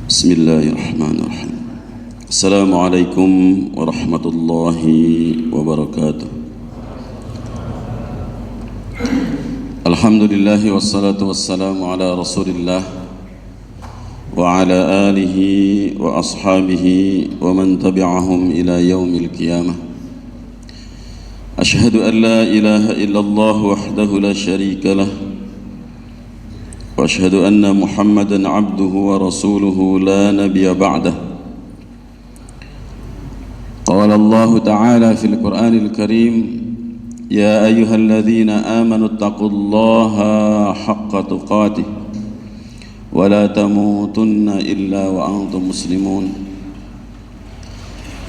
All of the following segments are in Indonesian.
Bismillahirrahmanirrahim. Assalamualaikum warahmatullahi wabarakatuh. Alhamdulillahi wassalatu wassalamu ala rasulillah wa ala alihi wa ashabihi wa man tabi'ahum ila yaumil qiyamah. Ashhadu an la ilaha illallah wahdahu la syarika lah وأشهد أن محمدًا عبده ورسوله لا نبي بعده. قال الله تعالى في القرآن الكريم: يا أيها الذين آمنوا اتقوا الله حق تقاته ولا تموتن إلا وأنتم مسلمون.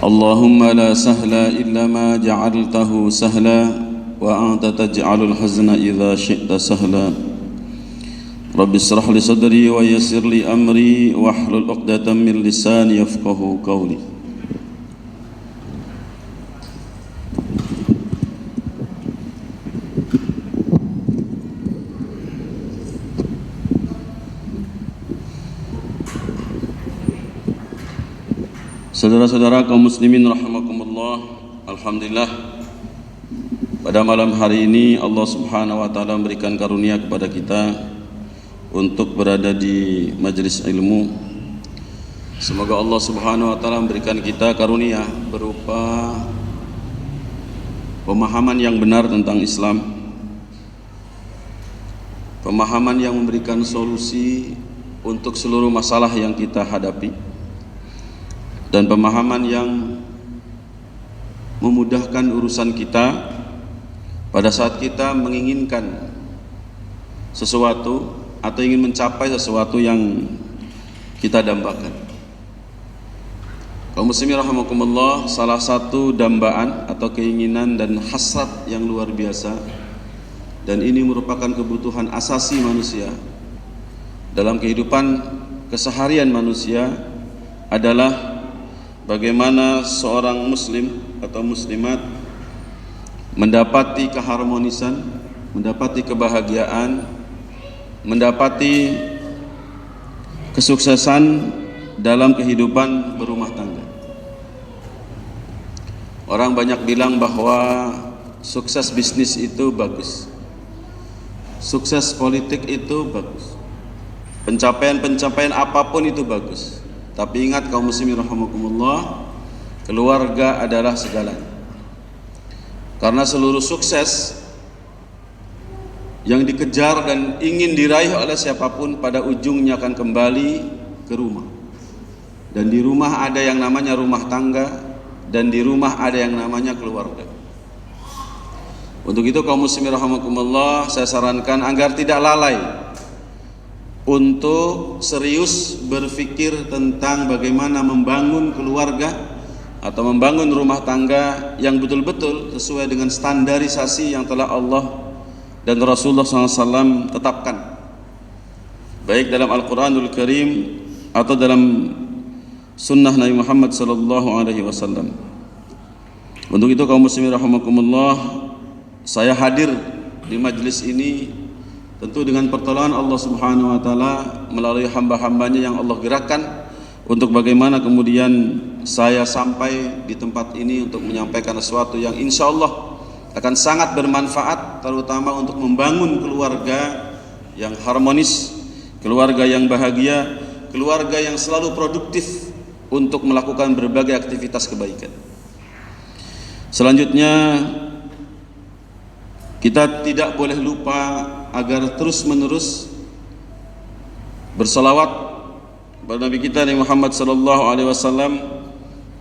اللهم لا سهل إلا ما جعلته سهلا وأنت تجعل الحزن إذا شئت سهلا. رب اشرح لي صدري ويسر لي أمري واحلل عقدة من لساني يفقهوا قولي. Saudara-saudara kaum muslimin rahimakumullah, alhamdulillah pada malam hari ini Allah Subhanahu wa taala memberikan karunia kepada kita untuk berada di majelis ilmu. Semoga Allah Subhanahu wa taala memberikan kita karunia berupa pemahaman yang benar tentang Islam, pemahaman yang memberikan solusi untuk seluruh masalah yang kita hadapi, dan pemahaman yang memudahkan urusan kita pada saat kita menginginkan sesuatu atau ingin mencapai sesuatu yang kita dambakan. Kaum muslimin rahimakumullah, salah satu dambaan atau keinginan dan hasrat yang luar biasa, dan ini merupakan kebutuhan asasi manusia dalam kehidupan keseharian manusia, adalah bagaimana seorang muslim atau muslimat mendapati keharmonisan, mendapati kebahagiaan, mendapati kesuksesan dalam kehidupan berumah tangga. Orang banyak bilang bahwa sukses bisnis itu bagus, sukses politik itu bagus, pencapaian-pencapaian apapun itu bagus. Tapi ingat kaum muslimin rahimakumullah, keluarga adalah segalanya. Karena seluruh sukses yang dikejar dan ingin diraih oleh siapapun pada ujungnya akan kembali ke rumah. Dan di rumah ada yang namanya rumah tangga, dan di rumah ada yang namanya keluarga. Untuk itu kaum muslimin rahimakumullah, saya sarankan agar tidak lalai untuk serius berpikir tentang bagaimana membangun keluarga atau membangun rumah tangga yang betul-betul sesuai dengan standarisasi yang telah Allah dan Rasulullah SAW tetapkan, baik dalam Al-Quranul Karim atau dalam sunnah Nabi Muhammad SAW. Untuk itu kaum muslimin rahimakumullah, saya hadir di majlis ini tentu dengan pertolongan Allah Subhanahu wa taala melalui hamba-hambanya yang Allah gerakkan untuk bagaimana kemudian saya sampai di tempat ini untuk menyampaikan sesuatu yang insya Allah akan sangat bermanfaat, terutama untuk membangun keluarga yang harmonis, keluarga yang bahagia, keluarga yang selalu produktif untuk melakukan berbagai aktivitas kebaikan. Selanjutnya, kita tidak boleh lupa agar terus-menerus bersalawat kepada Nabi kita Nabi Muhammad SAW,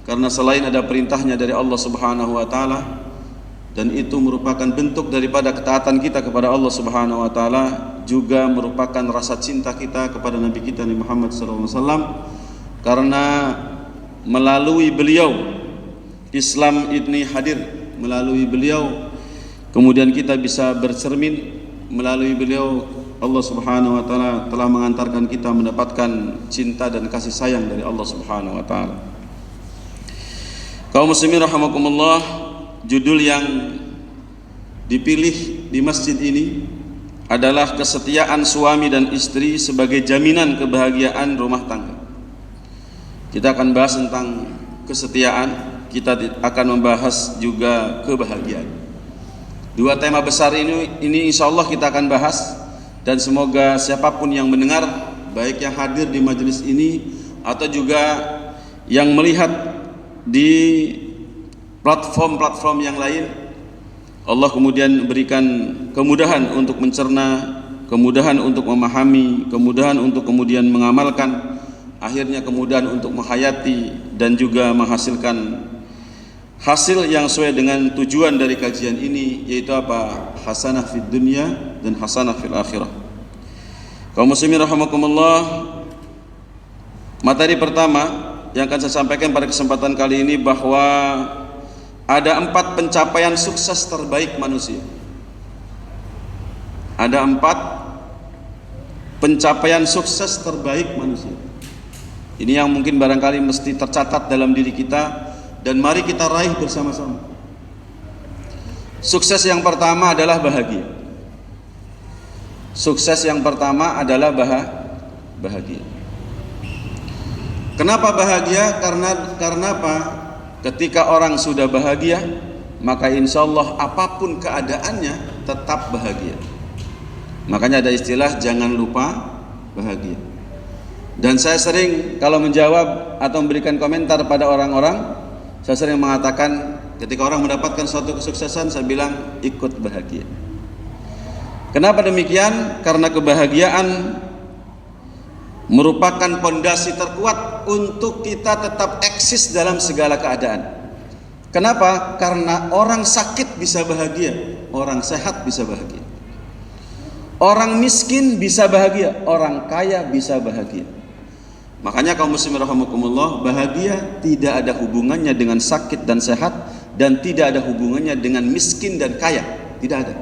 karena selain ada perintahnya dari Allah Subhanahu wa taala, dan itu merupakan bentuk daripada ketaatan kita kepada Allah Subhanahu wa taala, juga merupakan rasa cinta kita kepada Nabi kita Nabi Muhammad SAW, karena melalui beliau Islam ini hadir, melalui beliau kemudian kita bisa bercermin, melalui beliau Allah Subhanahu wa taala telah mengantarkan kita mendapatkan cinta dan kasih sayang dari Allah Subhanahu wa taala. Kaum muslimin rahimakumullah, judul yang dipilih di masjid ini adalah kesetiaan suami dan istri sebagai jaminan kebahagiaan rumah tangga. Kita akan bahas tentang kesetiaan, kita akan membahas juga kebahagiaan. Dua tema besar ini insya Allah kita akan bahas, dan semoga siapapun yang mendengar, baik yang hadir di majelis ini atau juga yang melihat di platform-platform yang lain, Allah kemudian berikan kemudahan untuk mencerna, kemudahan untuk memahami, kemudahan untuk kemudian mengamalkan, akhirnya kemudahan untuk menghayati dan juga menghasilkan hasil yang sesuai dengan tujuan dari kajian ini, yaitu apa? Hasanah fid dunya dan hasanah fil akhirah. Kaum muslimin rahimakumullah, materi pertama yang akan saya sampaikan pada kesempatan kali ini bahwa ada 4 pencapaian sukses terbaik manusia. Ada 4 pencapaian sukses terbaik manusia. Ini yang mungkin barangkali mesti tercatat dalam diri kita, dan mari kita raih bersama-sama. Sukses yang pertama adalah bahagia. Sukses yang pertama adalah bahagia. Kenapa bahagia? Karena apa? Ketika orang sudah bahagia, maka insya Allah apapun keadaannya tetap bahagia. Makanya ada istilah jangan lupa bahagia. Dan saya sering kalau menjawab atau memberikan komentar pada orang-orang, saya sering mengatakan ketika orang mendapatkan suatu kesuksesan, saya bilang ikut bahagia. Kenapa demikian? Karena kebahagiaan merupakan pondasi terkuat untuk kita tetap eksis dalam segala keadaan. Kenapa? Karena orang sakit bisa bahagia, orang sehat bisa bahagia. Orang miskin bisa bahagia, orang kaya bisa bahagia. Makanya kaum muslimin rahimakumullah, bahagia tidak ada hubungannya dengan sakit dan sehat, dan tidak ada hubungannya dengan miskin dan kaya, tidak ada.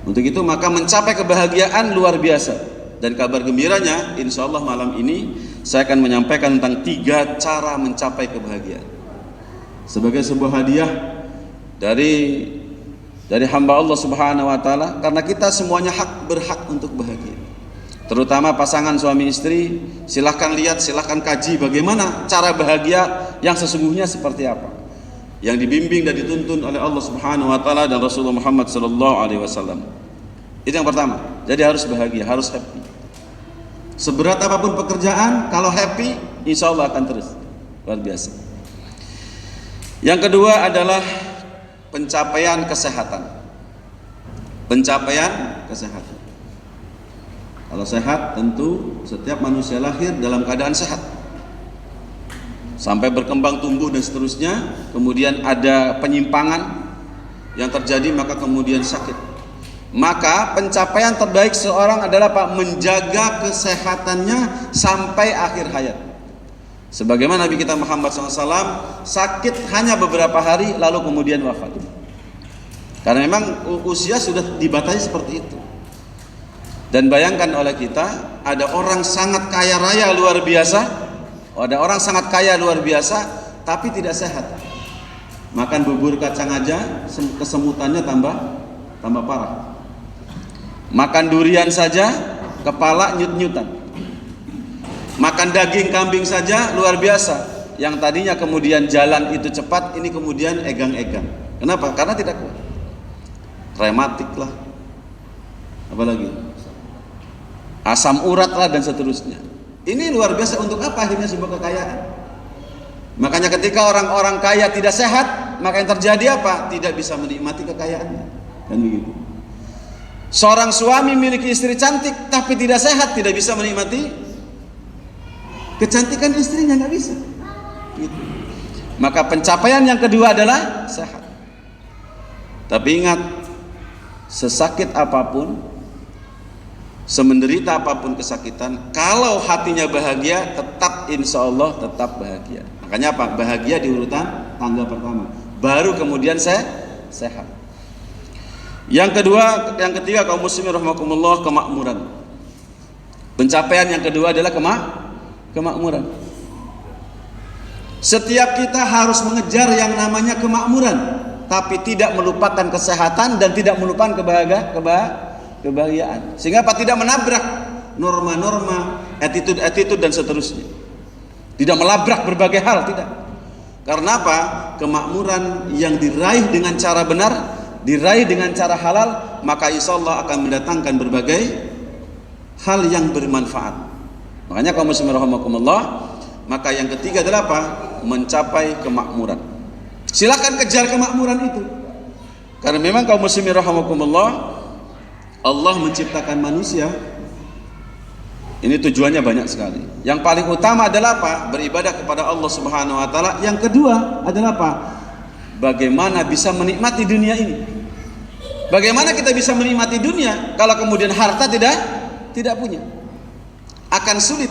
Untuk itu maka mencapai kebahagiaan luar biasa. Dan kabar gembiranya, insya Allah malam ini saya akan menyampaikan tentang 3 cara mencapai kebahagiaan sebagai sebuah hadiah dari hamba Allah Subhanahu wa taala, karena kita semuanya berhak untuk bahagia. Terutama pasangan suami istri, silahkan lihat, silahkan kaji bagaimana cara bahagia yang sesungguhnya seperti apa, yang dibimbing dan dituntun oleh Allah Subhanahu wa taala dan Rasulullah Muhammad sallallahu alaihi wasallam. Itu yang pertama. Jadi harus bahagia, harus happy. Seberat apapun pekerjaan, kalau happy, insya Allah akan terus. Luar biasa. Yang kedua adalah pencapaian kesehatan. Pencapaian kesehatan. Kalau sehat, tentu setiap manusia lahir dalam keadaan sehat, sampai berkembang tumbuh dan seterusnya. Kemudian ada penyimpangan yang terjadi, maka kemudian sakit. Maka pencapaian terbaik seorang adalah Pak, menjaga kesehatannya sampai akhir hayat. Sebagaimana Nabi kita Muhammad SAW sakit hanya beberapa hari lalu kemudian wafat. Karena memang usia sudah dibatasi seperti itu. Dan bayangkan oleh kita, ada orang sangat kaya raya luar biasa, ada orang sangat kaya luar biasa, tapi tidak sehat. Makan bubur kacang aja, kesemutannya tambah parah. Makan durian saja, kepala nyut-nyutan. Makan daging kambing saja luar biasa. Yang tadinya kemudian jalan itu cepat, ini kemudian egang-egang. Kenapa? Karena tidak kuat. Rematik lah, apalagi asam urat lah dan seterusnya. Ini luar biasa. Untuk apa akhirnya sebuah kekayaan? Makanya ketika orang-orang kaya tidak sehat, maka yang terjadi apa? Tidak bisa menikmati kekayaannya. Kan begitu. Seorang suami memiliki istri cantik tapi tidak sehat, tidak bisa menikmati kecantikan istrinya, nggak bisa. Gitu. Maka pencapaian yang kedua adalah sehat. Tapi ingat, sesakit apapun, semenderita apapun kesakitan, kalau hatinya bahagia, tetap insya Allah tetap bahagia. Makanya apa? Bahagia di urutan tangga pertama, baru kemudian sehat. Yang kedua, yang ketiga kaum muslimin rahimakumullah, kemakmuran. Pencapaian yang kedua adalah kemakmuran. Setiap kita harus mengejar yang namanya kemakmuran, tapi tidak melupakan kesehatan dan tidak melupakan kebahagiaan. Sehingga apa? Tidak menabrak norma-norma, attitude dan seterusnya. tidak melabrak berbagai hal, tidak. Karena apa? Kemakmuran yang diraih dengan cara benar, diraih dengan cara halal, maka insya Allah akan mendatangkan berbagai hal yang bermanfaat. Makanya kaum muslimin rahimakumullah, maka yang ketiga adalah apa? Mencapai kemakmuran. Silakan kejar kemakmuran itu. Karena memang kaum muslimin rahimakumullah, Allah menciptakan manusia. Ini tujuannya banyak sekali. Yang paling utama adalah apa? Beribadah kepada Allah Subhanahu wa taala. Yang kedua adalah apa? Bagaimana bisa menikmati dunia ini? Bagaimana kita bisa menikmati dunia kalau kemudian harta tidak punya? Akan sulit.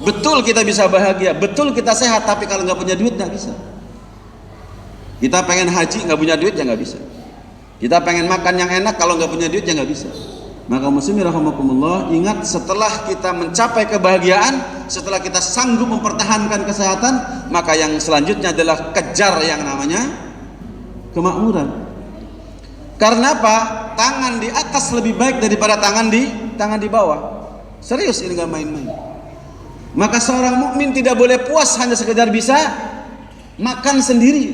Betul kita bisa bahagia, betul kita sehat, tapi kalau nggak punya duit nggak bisa. Kita pengen haji nggak punya duit ya nggak bisa. Kita pengen makan yang enak, kalau nggak punya duit ya nggak bisa. Maka muslimin rahimakumullah, ingat, setelah kita mencapai kebahagiaan, setelah kita sanggup mempertahankan kesehatan, maka yang selanjutnya adalah kejar yang namanya kemakmuran. Karena apa? Tangan di atas lebih baik daripada tangan di bawah. Serius, ini nggak main-main. Maka seorang mukmin tidak boleh puas hanya sekedar bisa makan sendiri,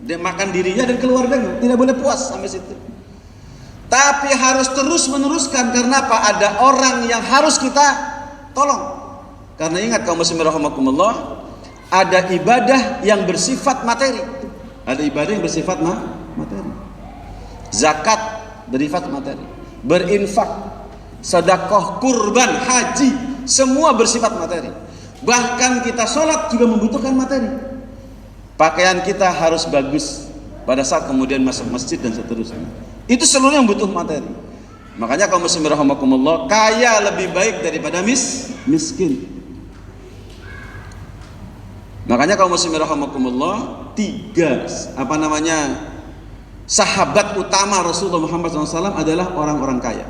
dia makan dirinya dan keluarganya, tidak boleh puas sampai situ. Tapi harus terus meneruskan. Karena apa? Ada orang yang harus kita tolong. Karena ingat kaum muslimin rahimakumullah, ada ibadah yang bersifat materi. Ada ibadah yang bersifat materi. Zakat bersifat materi. Berinfak, sedekah, kurban, haji, semua bersifat materi. Bahkan kita sholat juga membutuhkan materi. Pakaian kita harus bagus pada saat kemudian masuk masjid dan seterusnya. Itu seluruhnya yang butuh materi. Makanya kaum muslimin rahimakumullah, kaya lebih baik daripada miskin. Makanya kaum muslimin rahimakumullah, sahabat utama Rasulullah Muhammad SAW adalah orang-orang kaya.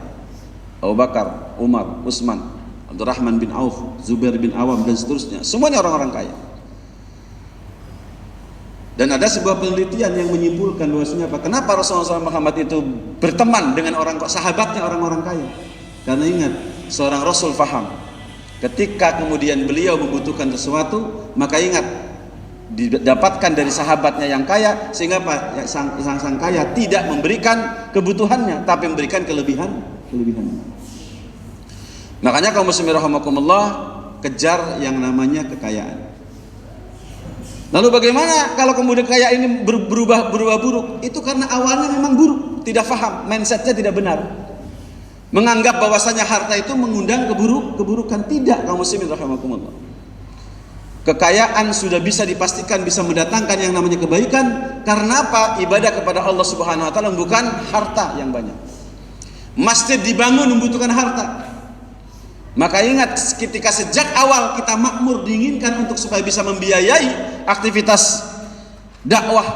Abu Bakar, Umar, Utsman, Abdurrahman bin Auf, Zubair bin Awam dan seterusnya. Semuanya orang-orang kaya. Dan ada sebuah penelitian yang menyimpulkan bahwasanya apa? Kenapa Rasulullah Muhammad itu berteman dengan sahabatnya orang-orang kaya? Karena ingat, seorang Rasul faham, ketika kemudian beliau membutuhkan sesuatu, maka ingat, didapatkan dari sahabatnya yang kaya, sehingga apa? Sang kaya tidak memberikan kebutuhannya, tapi memberikan kelebihannya. Makanya kaum muslimin rahimakumullah, kejar yang namanya kekayaan. Lalu bagaimana kalau kemudian kaya ini berubah buruk? Itu karena awalnya memang buruk, tidak faham, mindsetnya tidak benar, menganggap bahwasanya harta itu mengundang keburukan. Tidak, kaum muslimin rahimakumullah. Kekayaan sudah bisa dipastikan bisa mendatangkan yang namanya kebaikan. Karena apa? Ibadah kepada Allah Subhanahu wa taala bukan harta yang banyak. Masjid dibangun membutuhkan harta. Maka ingat, ketika sejak awal kita makmur, diinginkan untuk supaya bisa membiayai aktivitas dakwah.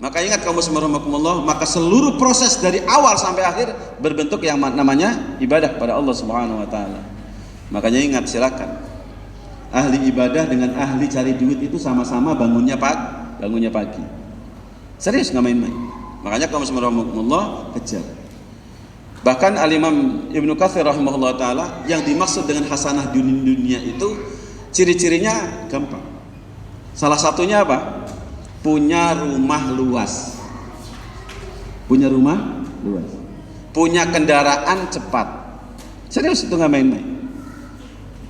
Maka ingat kaum muslimin rahimakumullah, maka seluruh proses dari awal sampai akhir berbentuk yang namanya ibadah kepada Allah Subhanahu wa taala. Makanya ingat, silakan. Ahli ibadah dengan ahli cari duit itu sama-sama bangunnya pagi. Serius, nggak main-main. Makanya kaum muslimin rahimakumullah, kejar. Bahkan Al-Imam Ibnu Katsir rahimahullah ta'ala, yang dimaksud dengan hasanah dunia itu ciri-cirinya gampang. Salah satunya apa? Punya rumah luas. Punya kendaraan cepat. Serius, itu nggak main-main.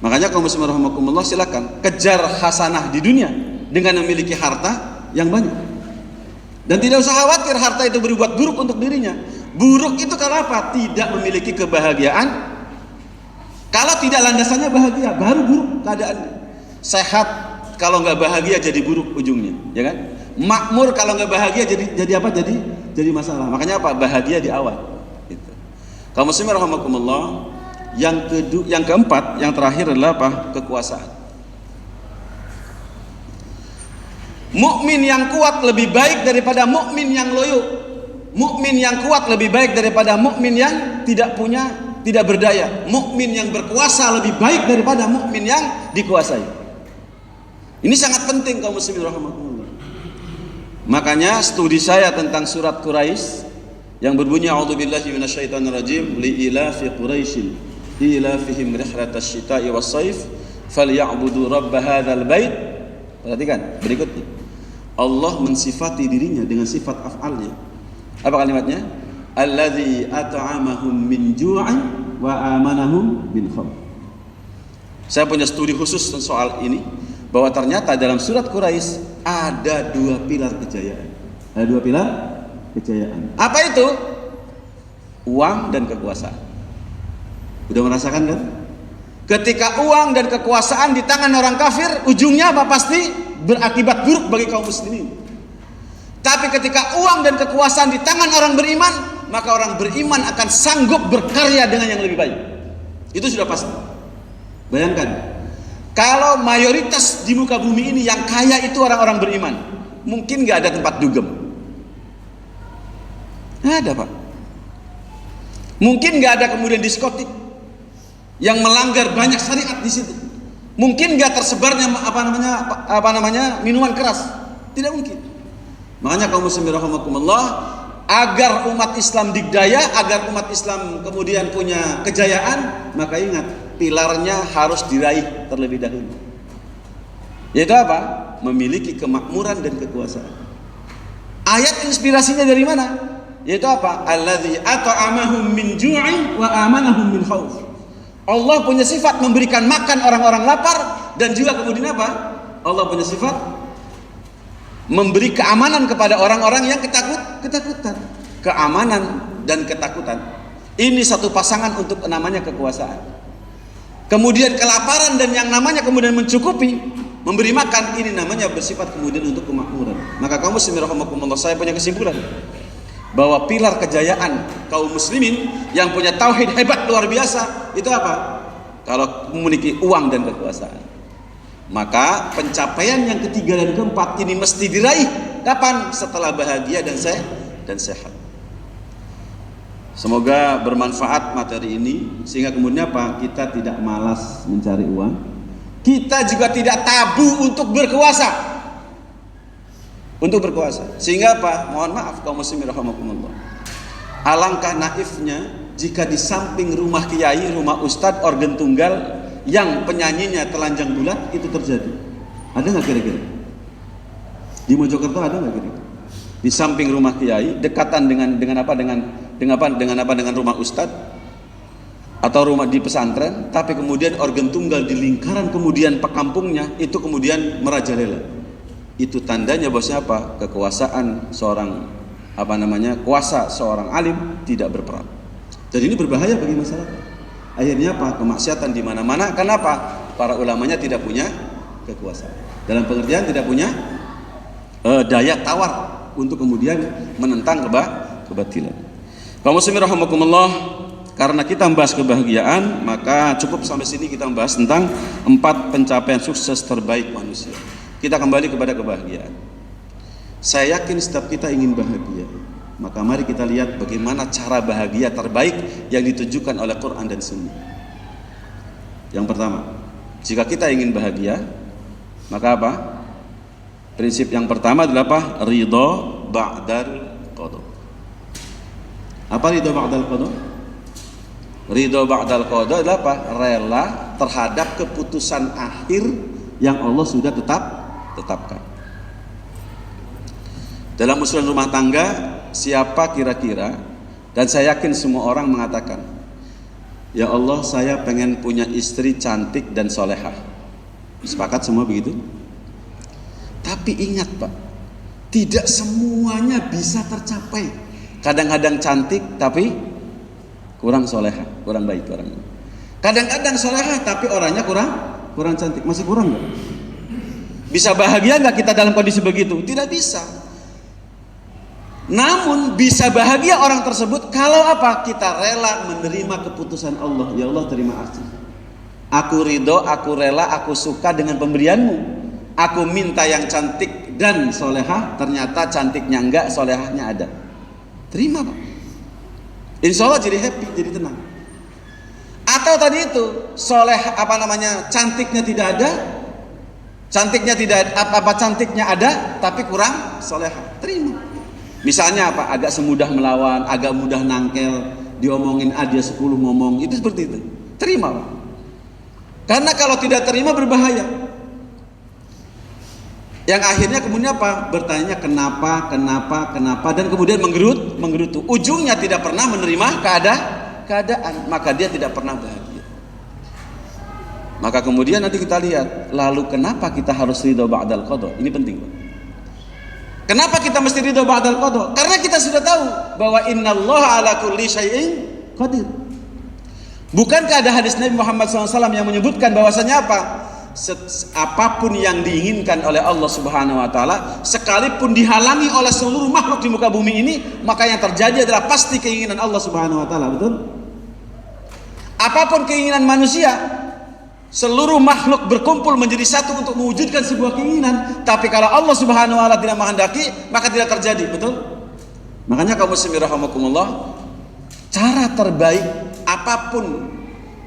Makanya kaum muslimin rahimakumullah, silakan kejar hasanah di dunia dengan memiliki harta yang banyak. Dan tidak usah khawatir harta itu berbuat buruk untuk dirinya. Buruk itu kalau apa? Tidak memiliki kebahagiaan. Kalau tidak landasannya bahagia, baru buruk keadaannya. Sehat kalau nggak bahagia jadi buruk ujungnya, ya kan? Makmur kalau nggak bahagia jadi apa? Jadi masalah. Makanya apa? Bahagia di awal. Gitu. Kaum muslimin rahimakumullah, yang keempat, yang terakhir adalah apa? Kekuasaan. Mukmin yang kuat lebih baik daripada mukmin yang loyo. Mukmin yang kuat lebih baik daripada mukmin yang tidak berdaya. Mukmin yang berkuasa lebih baik daripada mukmin yang dikuasai. Ini sangat penting kaum muslimin rahimakumullah. Makanya studi saya tentang surat Quraisy yang berbunyi a'udzubillahi minasyaitonirrajim, li ilafi quraisyin ilafihim rihlatasy syita'i was-shaif falyabudu rabb hadzal bait. Perhatikan berikutnya. Allah mensifati dirinya dengan sifat af'alnya. Apa kalimatnya? Alladzi at'amahum min ju'in wa amanahum min khauf. Saya punya studi khusus soal ini, bahwa ternyata dalam surat Quraisy ada dua pilar kejayaan. Ada dua pilar kejayaan. Apa itu? Uang dan kekuasaan. Udah merasakan kan? Ketika uang dan kekuasaan di tangan orang kafir, ujungnya apa? Pasti berakibat buruk bagi kaum muslimin. Tapi ketika uang dan kekuasaan di tangan orang beriman, maka orang beriman akan sanggup berkarya dengan yang lebih baik. Itu sudah pasti. Bayangkan, kalau mayoritas di muka bumi ini yang kaya itu orang-orang beriman, mungkin gak ada tempat dugem. Nggak ada, Pak. Mungkin gak ada kemudian diskotik yang melanggar banyak syariat di situ. Mungkin gak tersebarnya minuman keras. Tidak mungkin. Makanya kaum muslimin rahimakumullah, agar umat Islam dikdaya, agar umat Islam kemudian punya kejayaan, maka ingat, pilarnya harus diraih terlebih dahulu. Yaitu apa? Memiliki kemakmuran dan kekuasaan. Ayat inspirasinya dari mana? Yaitu apa? Alladzi at'amahum min ju'in wa amanahum min khauf. Allah punya sifat memberikan makan orang-orang lapar, dan juga kemudian apa? Allah punya sifat memberi keamanan kepada orang-orang yang ketakutan. Keamanan dan ketakutan. Ini satu pasangan untuk namanya kekuasaan. Kemudian kelaparan dan yang namanya kemudian mencukupi, memberi makan, ini namanya bersifat kemudian untuk kemakmuran. Maka kaum muslimin rahimakumullah, saya punya kesimpulan bahwa pilar kejayaan kaum muslimin yang punya tauhid hebat luar biasa itu apa? Kalau memiliki uang dan kekuasaan. Maka pencapaian yang ketiga dan keempat ini mesti diraih kapan? Setelah bahagia dan sehat. Semoga bermanfaat materi ini, sehingga kemudian apa? Kita tidak malas mencari uang. Kita juga tidak tabu untuk berkuasa. Sehingga apa? Mohon maaf kaum muslimin rahimakumullah. Alangkah naifnya jika di samping rumah kiai, rumah ustadz, organ tunggal yang penyanyinya telanjang bulat itu terjadi. Ada nggak kira-kira? Di Mojokerto ada nggak kira-kira? Di samping rumah kiai, dekatan dengan rumah ustadz atau rumah di pesantren, tapi kemudian organ tunggal di lingkaran kemudian pekampungnya itu kemudian merajalela. Itu tandanya bahwasanya apa? Kekuasaan seorang kuasa seorang alim tidak berperan. Dan ini berbahaya bagi masyarakat. Akhirnya apa? Kemaksiatan di mana-mana. Kenapa? Para ulamanya tidak punya kekuasaan. Dalam pengertian tidak punya daya tawar untuk kemudian menentang kebatilan. Kaum muslimin rahimakumullah, karena kita membahas kebahagiaan, maka cukup sampai sini kita membahas tentang 4 pencapaian sukses terbaik manusia. Kita kembali kepada kebahagiaan. Saya yakin setiap kita ingin bahagia. Maka mari kita lihat bagaimana cara bahagia terbaik yang ditujukan oleh Quran dan Sunnah. Yang pertama, jika kita ingin bahagia, maka apa? Prinsip yang pertama adalah apa? Ridho ba'dal qada. Apa ridho ba'dal qada? Ridho ba'dal qada adalah apa? Rela terhadap keputusan akhir yang Allah sudah tetapkan. Dalam usulan rumah tangga, siapa kira-kira, dan saya yakin semua orang mengatakan, ya Allah, saya pengen punya istri cantik dan solehah. Sepakat semua begitu? Tapi ingat Pak, tidak semuanya bisa tercapai. Kadang-kadang cantik tapi kurang solehah, kurang baik orangnya. Kadang-kadang solehah tapi orangnya kurang cantik. Masih kurang nggak? Bisa bahagia nggak kita dalam kondisi begitu? Tidak bisa. Namun bisa bahagia orang tersebut kalau apa? Kita rela menerima keputusan Allah. Ya Allah, terima kasih. Aku ridho, aku rela, aku suka dengan pemberianmu. Aku minta yang cantik dan solehah, ternyata cantiknya enggak, solehahnya ada. Terima Pak. Insya Allah jadi happy, jadi tenang. Atau tadi itu cantiknya tidak ada, cantiknya ada tapi kurang solehah. Terima. Misalnya apa? Agak semudah melawan, agak mudah nangkel, diomongin dia 10 ngomong, itu seperti itu. Terima Pak. Karena kalau tidak terima berbahaya. Yang akhirnya kemudian apa? Bertanya kenapa, dan kemudian menggerutu. Ujungnya tidak pernah menerima keadaan, maka dia tidak pernah bahagia. Maka kemudian nanti kita lihat, lalu kenapa kita harus ridho ba'dal qada? Ini penting, Pak. Kenapa kita mesti ridho ba'dal qada? Karena kita sudah tahu bahwa innallaha ala kulli syai'in qadir. Bukankah ada hadis Nabi Muhammad SAW yang menyebutkan bahwasanya apa? Apapun yang diinginkan oleh Allah Subhanahu wa taala, sekalipun dihalangi oleh seluruh makhluk di muka bumi ini, maka yang terjadi adalah pasti keinginan Allah Subhanahu wa taala, betul? Apapun keinginan manusia, seluruh makhluk berkumpul menjadi satu untuk mewujudkan sebuah keinginan, tapi kalau Allah Subhanahu wa taala tidak menghendaki, maka tidak terjadi, betul? Makanya kaum muslimin rahimakumullah, cara terbaik apapun,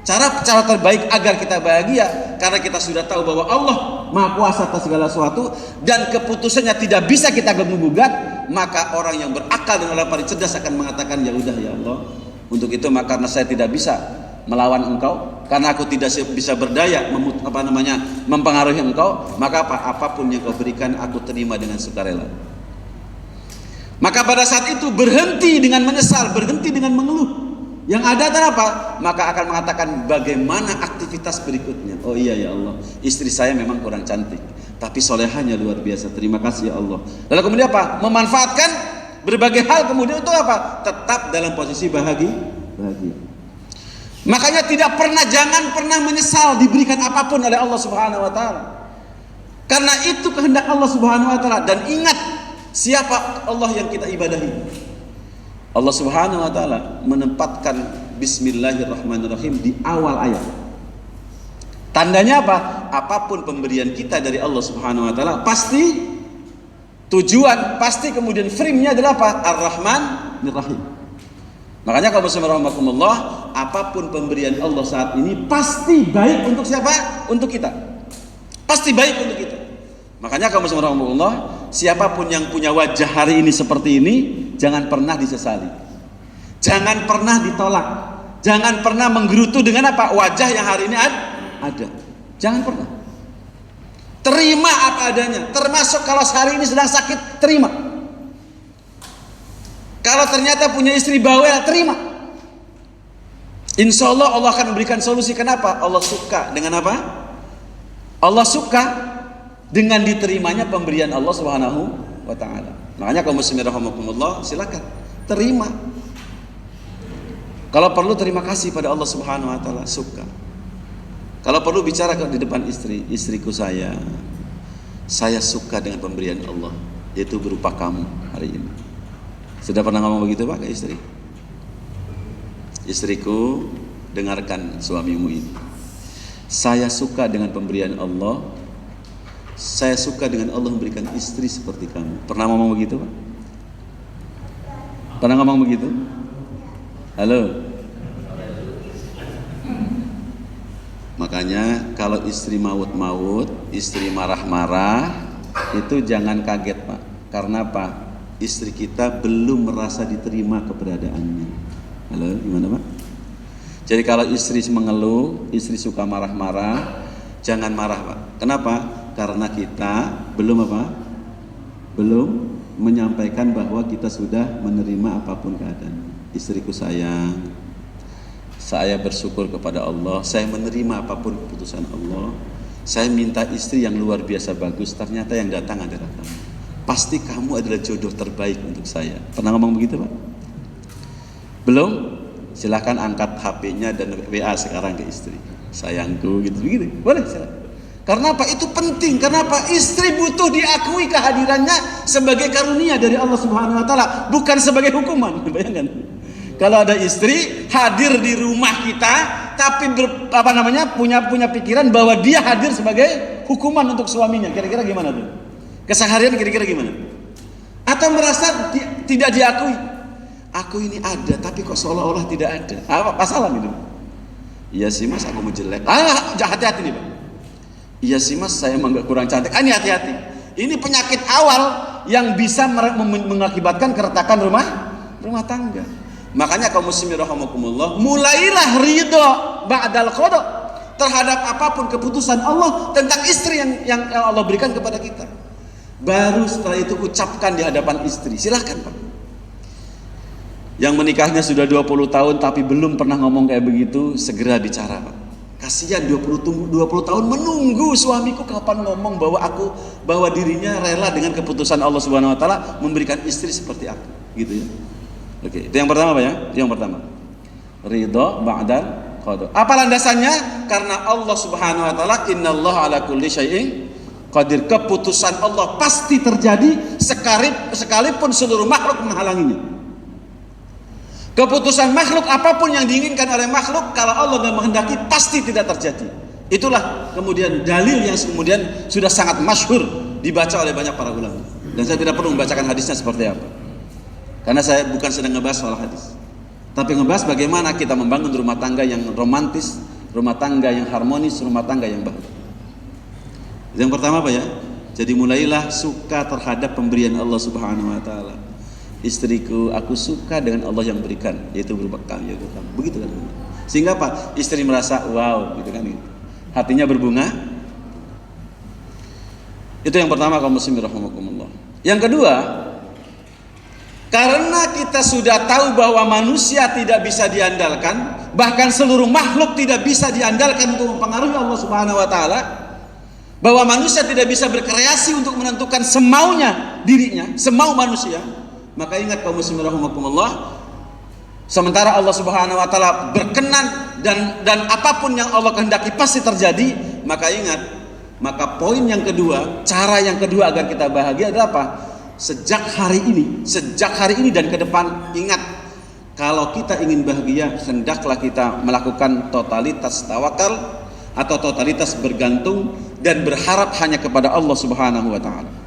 cara terbaik agar kita bahagia, karena kita sudah tahu bahwa Allah Maha Kuasa atas segala sesuatu dan keputusannya tidak bisa kita gugat, maka orang yang berakal dan orang paling cerdas akan mengatakan, ya udah ya Allah, untuk itu maka karena saya tidak bisa melawan engkau, karena aku tidak bisa berdaya mempengaruhi engkau, maka apapun yang kau berikan aku terima dengan sukarela. Maka pada saat itu berhenti dengan menyesal, berhenti dengan mengeluh. Yang ada adalah apa? Maka akan mengatakan bagaimana aktivitas berikutnya. Oh iya ya Allah, istri saya memang kurang cantik, tapi solehahnya luar biasa. Terima kasih ya Allah. Lalu kemudian apa? Memanfaatkan berbagai hal kemudian untuk apa? Tetap dalam posisi bahagia. Makanya jangan pernah menyesal diberikan apapun oleh Allah Subhanahu wa taala. Karena itu kehendak Allah Subhanahu wa taala, dan ingat siapa Allah yang kita ibadahi. Allah Subhanahu wa taala menempatkan bismillahirrahmanirrahim di awal ayat. Tandanya apa? Apapun pemberian kita dari Allah Subhanahu wa taala pasti tujuan, pasti kemudian frame-nya adalah apa? Ar-Rahmanir-Rahim. Makanya kalau bismillahirrahmanirrahim, apapun pemberian Allah saat ini pasti baik untuk siapa? Untuk kita. Pasti baik untuk kita. Makanya kalau bismillahirrahmanirrahim, siapapun yang punya wajah hari ini seperti ini, jangan pernah disesali, jangan pernah ditolak, jangan pernah menggerutu dengan apa? Wajah yang hari ini ada. Jangan pernah. Terima apa adanya. Termasuk kalau hari ini sedang sakit, terima. Kalau ternyata punya istri bawel, terima. Insya Allah Allah akan memberikan solusi. Kenapa? Allah suka dengan apa? Allah suka dengan diterimanya pemberian Allah Subhanahu wa taala. Makanya kaum muslimin rahimakumullah, silakan terima. Kalau perlu terima kasih pada Allah Subhanahu wa taala, suka. Kalau perlu bicara di depan istriku saya suka dengan pemberian Allah, yaitu berupa kamu hari ini. Sudah pernah ngomong begitu Pak ke istri? Istriku, dengarkan suamimu ini. Saya suka dengan pemberian Allah. Saya suka dengan Allah memberikan istri seperti kamu. Pernah ngomong begitu Pak? Pernah ngomong begitu? Halo? Makanya kalau istri maut-maut, istri marah-marah, itu jangan kaget Pak. Karena apa? Istri kita belum merasa diterima keberadaannya. Halo, gimana Pak? Jadi kalau istri mengeluh, istri suka marah-marah, jangan marah Pak. Kenapa? Karena kita belum apa? Belum menyampaikan bahwa kita sudah menerima apapun keadaan. Istriku sayang, saya bersyukur kepada Allah, saya menerima apapun keputusan Allah. Saya minta istri yang luar biasa bagus, ternyata yang datang adalah kamu. Pasti kamu adalah jodoh terbaik untuk saya. Pernah ngomong begitu Pak? Belum? Silahkan angkat HP-nya dan WA sekarang ke istri. Sayangku, gitu. Boleh silakan. Karena apa? Itu penting. Karena apa? Istri butuh diakui kehadirannya sebagai karunia dari Allah Subhanahu wa taala, bukan sebagai hukuman. Bayangkan. Kalau ada istri hadir di rumah kita tapi punya pikiran bahwa dia hadir sebagai hukuman untuk suaminya, kira-kira gimana tuh? Keseharian kira-kira gimana? Atau merasa tidak diakui? Aku ini ada tapi kok seolah-olah tidak ada. Apa masalah itu? Iya sih Mas, aku mau jelek. Hati-hati nih Pak. Iya sih Mas, saya emang kurang cantik. Ini hati-hati. Ini penyakit awal yang bisa mengakibatkan keretakan rumah tangga. Makanya kaum muslimin rahimakumullah, mulailah ridho ba'dal qada. terhadap apapun keputusan Allah tentang istri yang Allah berikan kepada kita. Baru setelah itu ucapkan di hadapan istri. Silahkan Pak. Yang menikahnya sudah 20 tahun tapi belum pernah ngomong kayak begitu, segera bicara Pak. Kasihan 20 tahun menunggu suamiku kapan ngomong bahwa dirinya rela dengan keputusan Allah Subhanahu wa taala memberikan istri seperti aku, gitu ya. Oke, itu yang pertama Pak ya. Itu yang pertama. Ridho ba'dal qada. Apa landasannya? Karena Allah Subhanahu wa taala innallaha ala kulli syai'in qadir. Keputusan Allah pasti terjadi sekalipun seluruh makhluk menghalanginya. Keputusan makhluk apapun yang diinginkan oleh makhluk, kalau Allah tidak menghendaki pasti tidak terjadi. Itulah kemudian dalil yang kemudian sudah sangat masyhur dibaca oleh banyak para ulama. Dan saya tidak perlu membacakan hadisnya seperti apa, karena saya bukan sedang ngebahas soal hadis, tapi ngebahas bagaimana kita membangun rumah tangga yang romantis, rumah tangga yang harmonis, rumah tangga yang bahagia. Yang pertama apa ya? Jadi mulailah suka terhadap pemberian Allah Subhanahu wa taala. Istriku, aku suka dengan Allah yang berikan, yaitu berupa kamu, begitu kan? Sehingga apa? Istri merasa wow, gitu kan? Hatinya berbunga. Itu yang pertama, kaum muslimin rahimakumullah. Yang kedua, karena kita sudah tahu bahwa manusia tidak bisa diandalkan, bahkan seluruh makhluk tidak bisa diandalkan untuk mempengaruhi Allah Subhanahu wa taala, bahwa manusia tidak bisa berkreasi untuk menentukan semaunya dirinya, semau manusia. Maka ingat kaum muslimin rahimakumullah, sementara Allah Subhanahu wa taala berkenan dan apapun yang Allah kehendaki pasti terjadi, maka ingat, maka poin yang kedua, cara yang kedua agar kita bahagia adalah apa? Sejak hari ini dan ke depan, ingat, kalau kita ingin bahagia, hendaklah kita melakukan totalitas tawakal atau totalitas bergantung dan berharap hanya kepada Allah Subhanahu wa taala.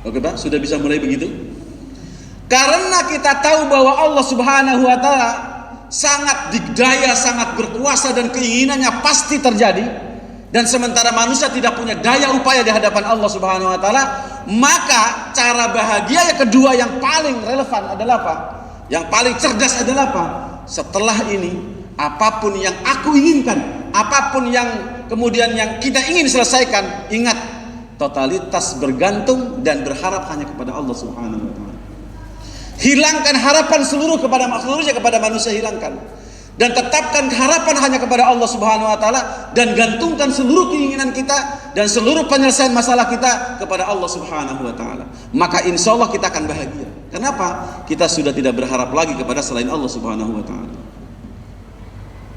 Oke Pak, sudah bisa mulai begitu? Karena kita tahu bahwa Allah Subhanahu wa taala sangat dikdaya, sangat berkuasa dan keinginannya pasti terjadi. Dan sementara manusia tidak punya daya upaya di hadapan Allah Subhanahu wa taala, maka cara bahagia yang kedua yang paling relevan adalah apa? Yang paling cerdas adalah apa? Setelah ini, apapun yang aku inginkan, apapun yang kemudian yang kita ingin selesaikan, ingat, totalitas bergantung dan berharap hanya kepada Allah Subhanahu wa taala. Hilangkan harapan seluruhnya kepada manusia, hilangkan. Dan tetapkan harapan hanya kepada Allah Subhanahu wa taala dan gantungkan seluruh keinginan kita dan seluruh penyelesaian masalah kita kepada Allah Subhanahu wa taala. Maka insya Allah kita akan bahagia. Kenapa? Kita sudah tidak berharap lagi kepada selain Allah Subhanahu wa taala.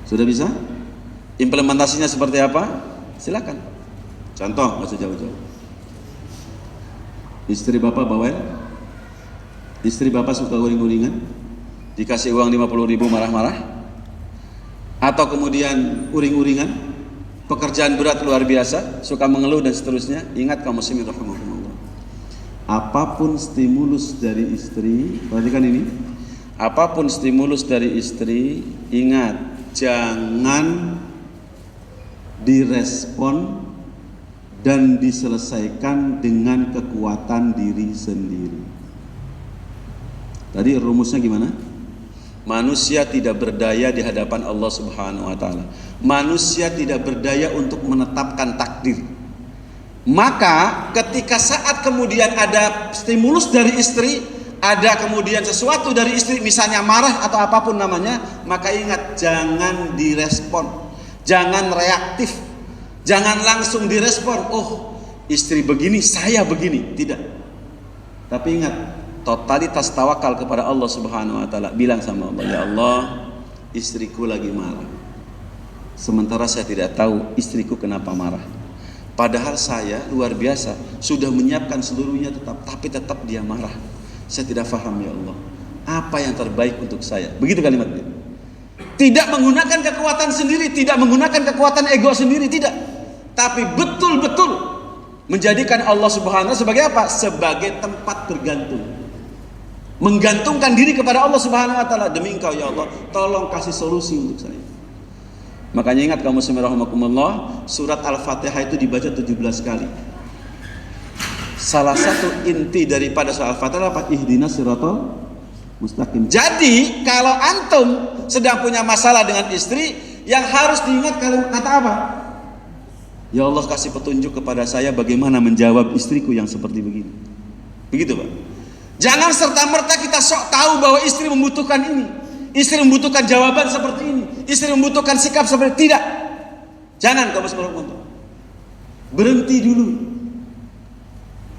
Sudah bisa? Implementasinya seperti apa? Silakan. Contoh, nggak usah jauh-jauh. Istri bapak bawel, istri bapak suka uring-uringan, dikasih uang 50.000 marah-marah, atau kemudian uring-uringan, pekerjaan berat luar biasa, suka mengeluh dan seterusnya. Ingat kaum muslimin rahimakumullah, apapun stimulus dari istri, perhatikan ini, apapun stimulus dari istri, ingat, jangan direspon dan diselesaikan dengan kekuatan diri sendiri. Tadi rumusnya gimana? Manusia tidak berdaya di hadapan Allah Subhanahu wa taala. Manusia tidak berdaya untuk menetapkan takdir. Maka ketika saat kemudian ada stimulus dari istri, ada kemudian sesuatu dari istri, misalnya marah atau apapun namanya, maka ingat, jangan direspon, jangan reaktif. Jangan langsung direspon, oh istri begini, saya begini. Tidak. Tapi ingat, totalitas tawakal kepada Allah Subhanahu wa taala. Bilang sama Allah, ya Allah, istriku lagi marah. Sementara saya tidak tahu istriku kenapa marah. Padahal saya luar biasa, sudah menyiapkan seluruhnya tapi tetap dia marah. Saya tidak paham ya Allah. Apa yang terbaik untuk saya? Begitu kalimatnya. Tidak menggunakan kekuatan sendiri, tidak menggunakan kekuatan ego sendiri, tidak. Tapi betul-betul menjadikan Allah Subhanahu wa taala sebagai apa? Sebagai tempat bergantung. Menggantungkan diri kepada Allah Subhanahu wa taala, demi Engkau ya Allah, tolong kasih solusi untuk saya. Makanya ingat kaum muslimin rahimakumullah, surat Al-Fatihah itu dibaca 17 kali. Salah satu inti daripada surat Al-Fatihah apa? Ihdinas siratal mustaqim. Jadi kalau antum sedang punya masalah dengan istri, Yang harus diingat kata apa? Ya Allah, kasih petunjuk kepada saya bagaimana menjawab istriku yang seperti begini. Begitu Pak. Jangan serta-merta kita sok tahu bahwa istri membutuhkan ini, istri membutuhkan jawaban seperti ini, istri membutuhkan sikap seperti tidak. Jangan kamu seperti. Berhenti dulu.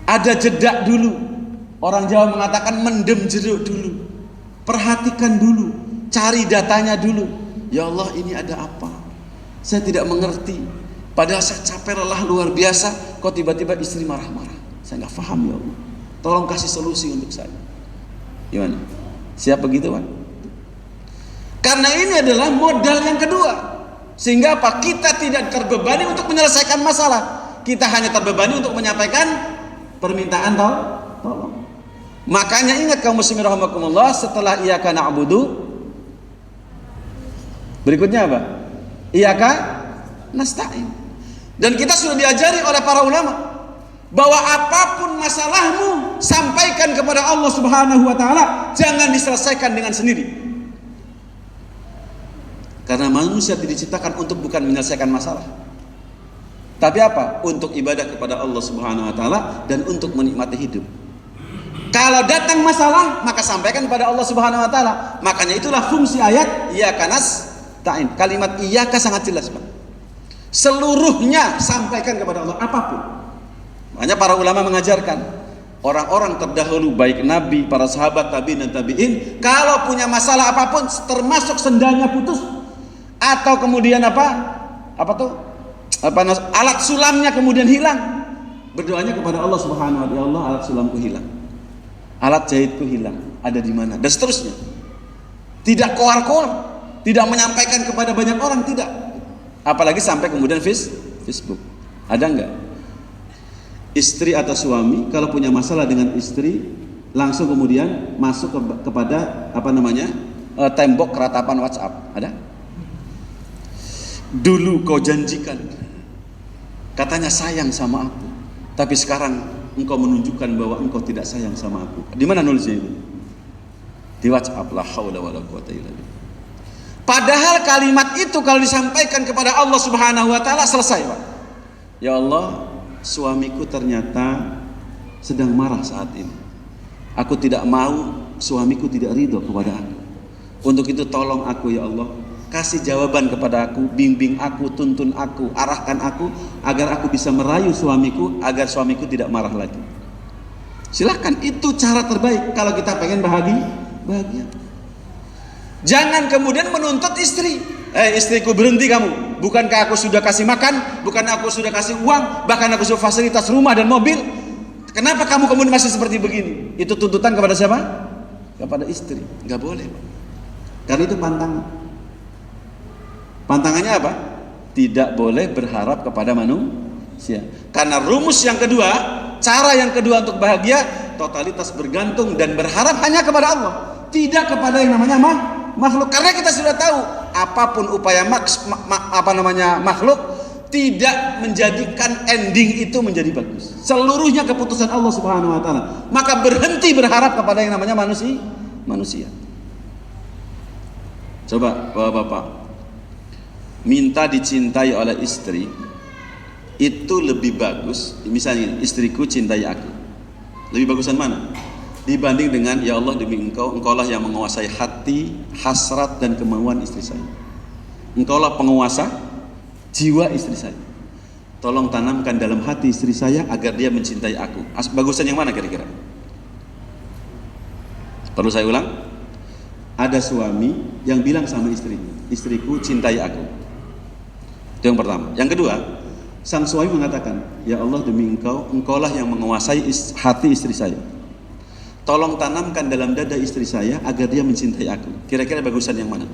Ada jeda dulu. Orang Jawa mengatakan mendem jeruk dulu. Perhatikan dulu, cari datanya dulu. Ya Allah, ini ada apa? Saya tidak mengerti. Padahal saya capek lelah luar biasa, kok tiba-tiba istri marah-marah. Saya nggak paham ya Allah. Tolong kasih solusi untuk saya. Gimana? Siap begitu Pak? Karena ini adalah modal yang kedua. Sehingga apa? Kita tidak terbebani untuk menyelesaikan masalah. Kita hanya terbebani untuk menyampaikan permintaan tolong. Makanya ingat kaum muslimin rahimakumullah, setelah iyyaka na'budu, berikutnya apa? Iyyaka nasta'in. Dan kita sudah diajari oleh para ulama bahwa apapun masalahmu, sampaikan kepada Allah Subhanahu wa taala, jangan diselesaikan dengan sendiri. Karena manusia tidak diciptakan untuk bukan menyelesaikan masalah, tapi apa? Untuk ibadah kepada Allah Subhanahu wa taala dan untuk menikmati hidup. Kalau datang masalah, maka sampaikan kepada Allah Subhanahu wa taala. Makanya itulah fungsi ayat iyyaka nasta'in. Kalimat iyyaka sangat jelas, Pak. Seluruhnya sampaikan kepada Allah, apapun. Makanya para ulama mengajarkan orang-orang terdahulu, baik nabi, para sahabat, tabi'in dan tabi'in, kalau punya masalah apapun, termasuk sendalnya putus atau kemudian alat sulamnya kemudian hilang, berdoanya kepada Allah Subhanahu wa taala, ya Allah, alat sulamku hilang, alat jahitku hilang, ada di mana, dan seterusnya. Tidak koar-koar, tidak menyampaikan kepada banyak orang, tidak. Apalagi sampai kemudian Facebook. Ada enggak istri atau suami kalau punya masalah dengan istri langsung kemudian masuk kepada tembok keratapan WhatsApp? Ada? Dulu kau janjikan, katanya sayang sama aku, tapi sekarang engkau menunjukkan bahwa engkau tidak sayang sama aku. Di mana nulisnya itu? Di WhatsApp. La haula wala quwata illa billah. Padahal kalimat itu kalau disampaikan kepada Allah Subhanahu wa taala selesai, Pak. Ya Allah, suamiku ternyata sedang marah saat ini. Aku tidak mau suamiku tidak ridho kepada aku. Untuk itu tolong aku ya Allah, kasih jawaban kepada aku, bimbing aku, tuntun aku, arahkan aku agar aku bisa merayu suamiku agar suamiku tidak marah lagi. Silahkan, itu cara terbaik kalau kita pengen bahagia. Jangan kemudian menuntut istri. Istriku, berhenti kamu. Bukankah aku sudah kasih makan? Bukan aku sudah kasih uang? Bahkan aku sudah fasilitas rumah dan mobil. Kenapa kamu kemudian masih seperti begini? Itu tuntutan kepada siapa? Kepada istri. Gak boleh, Pak. Karena itu pantangan. Pantangannya apa? Tidak boleh berharap kepada manusia. Karena rumus yang kedua, cara yang kedua untuk bahagia, totalitas bergantung dan berharap hanya kepada Allah, tidak kepada yang namanya makhluk. Karena kita sudah tahu apapun upaya makhluk tidak menjadikan ending itu menjadi bagus. Seluruhnya keputusan Allah Subhanahu wa taala. Maka berhenti berharap kepada yang namanya manusia. Coba Bapak-bapak, minta dicintai oleh istri itu lebih bagus. Misalnya istriku cintai aku, lebih bagusan mana dibanding dengan ya Allah, demi engkaulah yang menguasai hati, hasrat dan kemauan istri saya. Engkaulah penguasa jiwa istri saya. Tolong tanamkan dalam hati istri saya agar dia mencintai aku. Bagusan yang mana kira-kira? Perlu saya ulang? Ada suami yang bilang sama istriku cintai aku. Itu yang pertama. Yang kedua, sang suami mengatakan, ya Allah, demi engkaulah yang menguasai hati istri saya. Tolong tanamkan dalam dada istri saya agar dia mencintai aku. Kira-kira bagusan yang mana?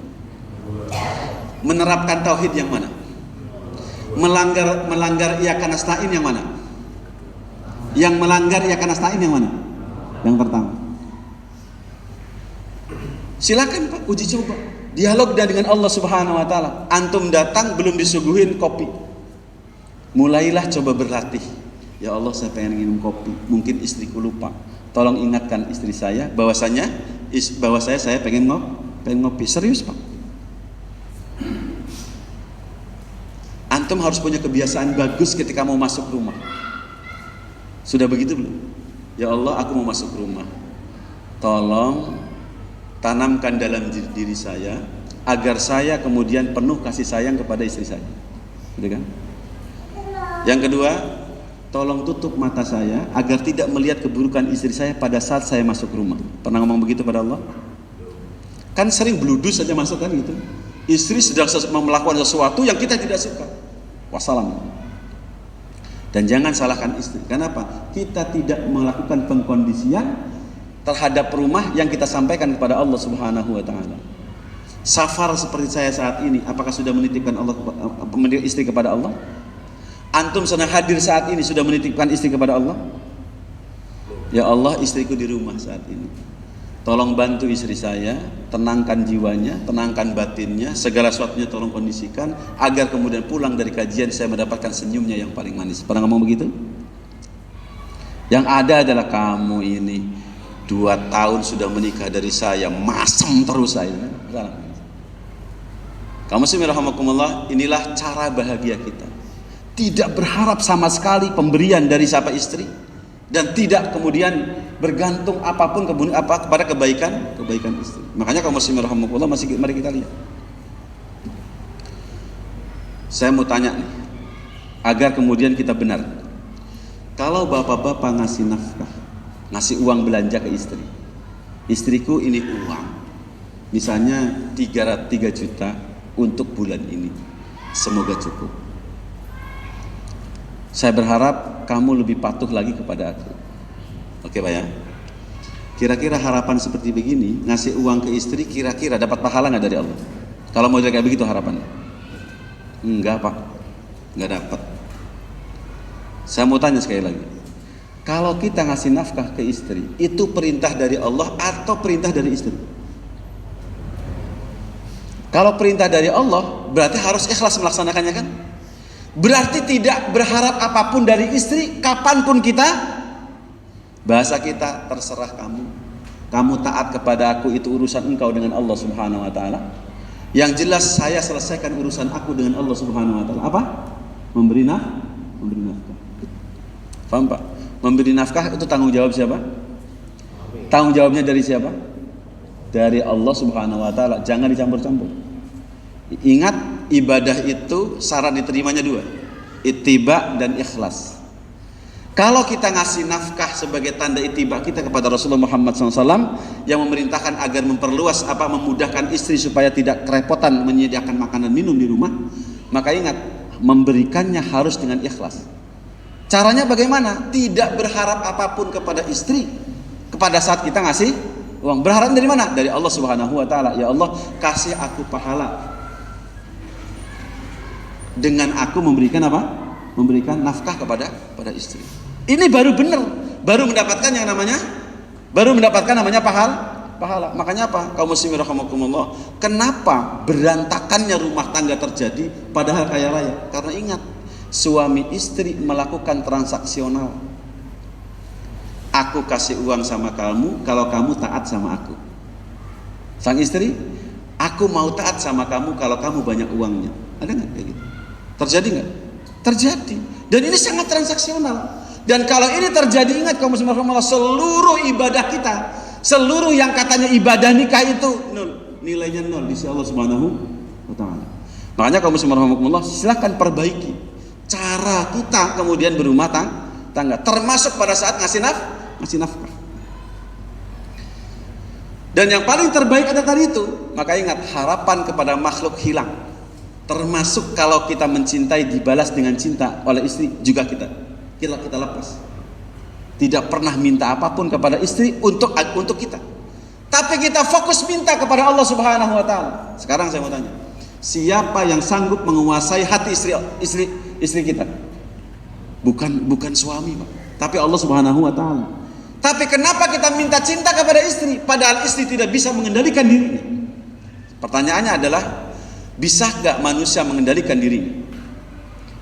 Menerapkan tauhid yang mana? Melanggar iyyaka nasta'in yang mana? Yang melanggar iyyaka nasta'in yang mana? Yang pertama. Silakan Pak, uji coba. Dialog dengan Allah Subhanahu wa taala. Antum datang belum disuguhin kopi. Mulailah coba berlatih. Ya Allah, saya pengen minum kopi. Mungkin istriku lupa. Tolong ingatkan istri saya bahwa saya pengen ngopi. Serius Pak. Antum harus punya kebiasaan bagus ketika mau masuk rumah. Sudah begitu belum? Ya Allah, aku mau masuk rumah. Tolong tanamkan dalam diri saya agar saya kemudian penuh kasih sayang kepada istri saya. Gitu kan? Yang kedua, tolong tutup mata saya agar tidak melihat keburukan istri saya pada saat saya masuk rumah. Pernah ngomong begitu pada Allah? Kan sering bludus saja masuk kan gitu. Istri sedang melakukan sesuatu yang kita tidak suka. Wassalam. Dan jangan salahkan istri. Kenapa? Kita tidak melakukan pengkondisian terhadap rumah yang kita sampaikan kepada Allah Subhanahu wa taala. Safar seperti saya saat ini, apakah sudah menitipkan istri kepada Allah? Antum sedang hadir saat ini sudah menitipkan istri kepada Allah? Ya Allah, istriku di rumah saat ini. Tolong bantu istri saya, tenangkan jiwanya, tenangkan batinnya, segala sesuatunya tolong kondisikan agar kemudian pulang dari kajian saya mendapatkan senyumnya yang paling manis. Pernah ngomong begitu? Yang ada adalah kamu ini 2 tahun sudah menikah dari saya, masem terus saya. Kamu bismillahirrahmanirrahim, inilah cara bahagia kita. Tidak berharap sama sekali pemberian dari siapa istri, dan tidak kemudian bergantung apapun kepada kebaikan istri. Makanya kaum muslimin rahimakumullah, mari kita lihat. Saya mau tanya nih, agar kemudian kita benar. Kalau bapak-bapak ngasih nafkah, ngasih uang belanja ke istri, istriku ini uang, misalnya 3 juta untuk bulan ini, semoga cukup. Saya berharap kamu lebih patuh lagi kepada aku. Oke Pak ya? Kira-kira harapan seperti begini, ngasih uang ke istri, kira-kira dapat pahala nggak dari Allah? Kalau mau kayak begitu harapannya? Enggak Pak, nggak dapat. Saya mau tanya sekali lagi, kalau kita ngasih nafkah ke istri, itu perintah dari Allah atau perintah dari istri? Kalau perintah dari Allah, berarti harus ikhlas melaksanakannya kan? Berarti tidak berharap apapun dari istri, kapanpun kita. Bahasa kita, terserah kamu. Kamu taat kepada aku, itu urusan engkau dengan Allah Subhanahu wa taala. Yang jelas saya selesaikan urusan aku dengan Allah Subhanahu wa taala. Apa? Memberi nafkah. Paham Pak? Memberi nafkah itu tanggung jawab siapa? Tanggung jawabnya dari siapa? Dari Allah Subhanahu wa taala. Jangan dicampur-campur. Ingat, ibadah itu syarat diterimanya 2, ittiba dan ikhlas. Kalau kita ngasih nafkah sebagai tanda ittiba kita kepada Rasulullah Muhammad SAW yang memerintahkan agar memudahkan istri supaya tidak kerepotan menyediakan makanan minum di rumah, maka ingat, memberikannya harus dengan ikhlas. Caranya bagaimana? Tidak berharap apapun kepada istri kepada saat kita ngasih uang. Berharap dari mana? Dari Allah Subhanahu wa taala. Ya Allah, kasih aku pahala dengan aku memberikan apa? Memberikan nafkah kepada istri. Ini baru benar, baru mendapatkan namanya pahala. Makanya apa? Kaum muslimin rahimakumullah, kenapa berantakannya rumah tangga terjadi padahal kaya raya? Karena ingat, suami istri melakukan transaksional. Aku kasih uang sama kamu kalau kamu taat sama aku. Sang istri, aku mau taat sama kamu kalau kamu banyak uangnya. Ada nggak kayak gitu? Terjadi nggak? Terjadi. Dan ini sangat transaksional. Dan kalau ini terjadi, ingat kaum muslimin rahimakumullah, seluruh ibadah kita, seluruh yang katanya ibadah nikah itu nol, nilainya nol di sisi Allah Subhanahu wa taala. Makanya kaum muslimin rahimakumullah, silakan perbaiki cara kita kemudian berumah tangga, termasuk pada saat ngasih nafkah. Dan yang paling terbaik adalah tadi itu. Maka ingat, harapan kepada makhluk hilang. Termasuk kalau kita mencintai dibalas dengan cinta oleh istri juga kita lepas. Tidak pernah minta apapun kepada istri untuk kita. Tapi kita fokus minta kepada Allah Subhanahu wa taala. Sekarang saya mau tanya, siapa yang sanggup menguasai hati istri kita? Bukan suami, Pak, tapi Allah Subhanahu wa taala. Tapi kenapa kita minta cinta kepada istri padahal istri tidak bisa mengendalikan dirinya? Pertanyaannya adalah, bisa nggak manusia mengendalikan dirinya?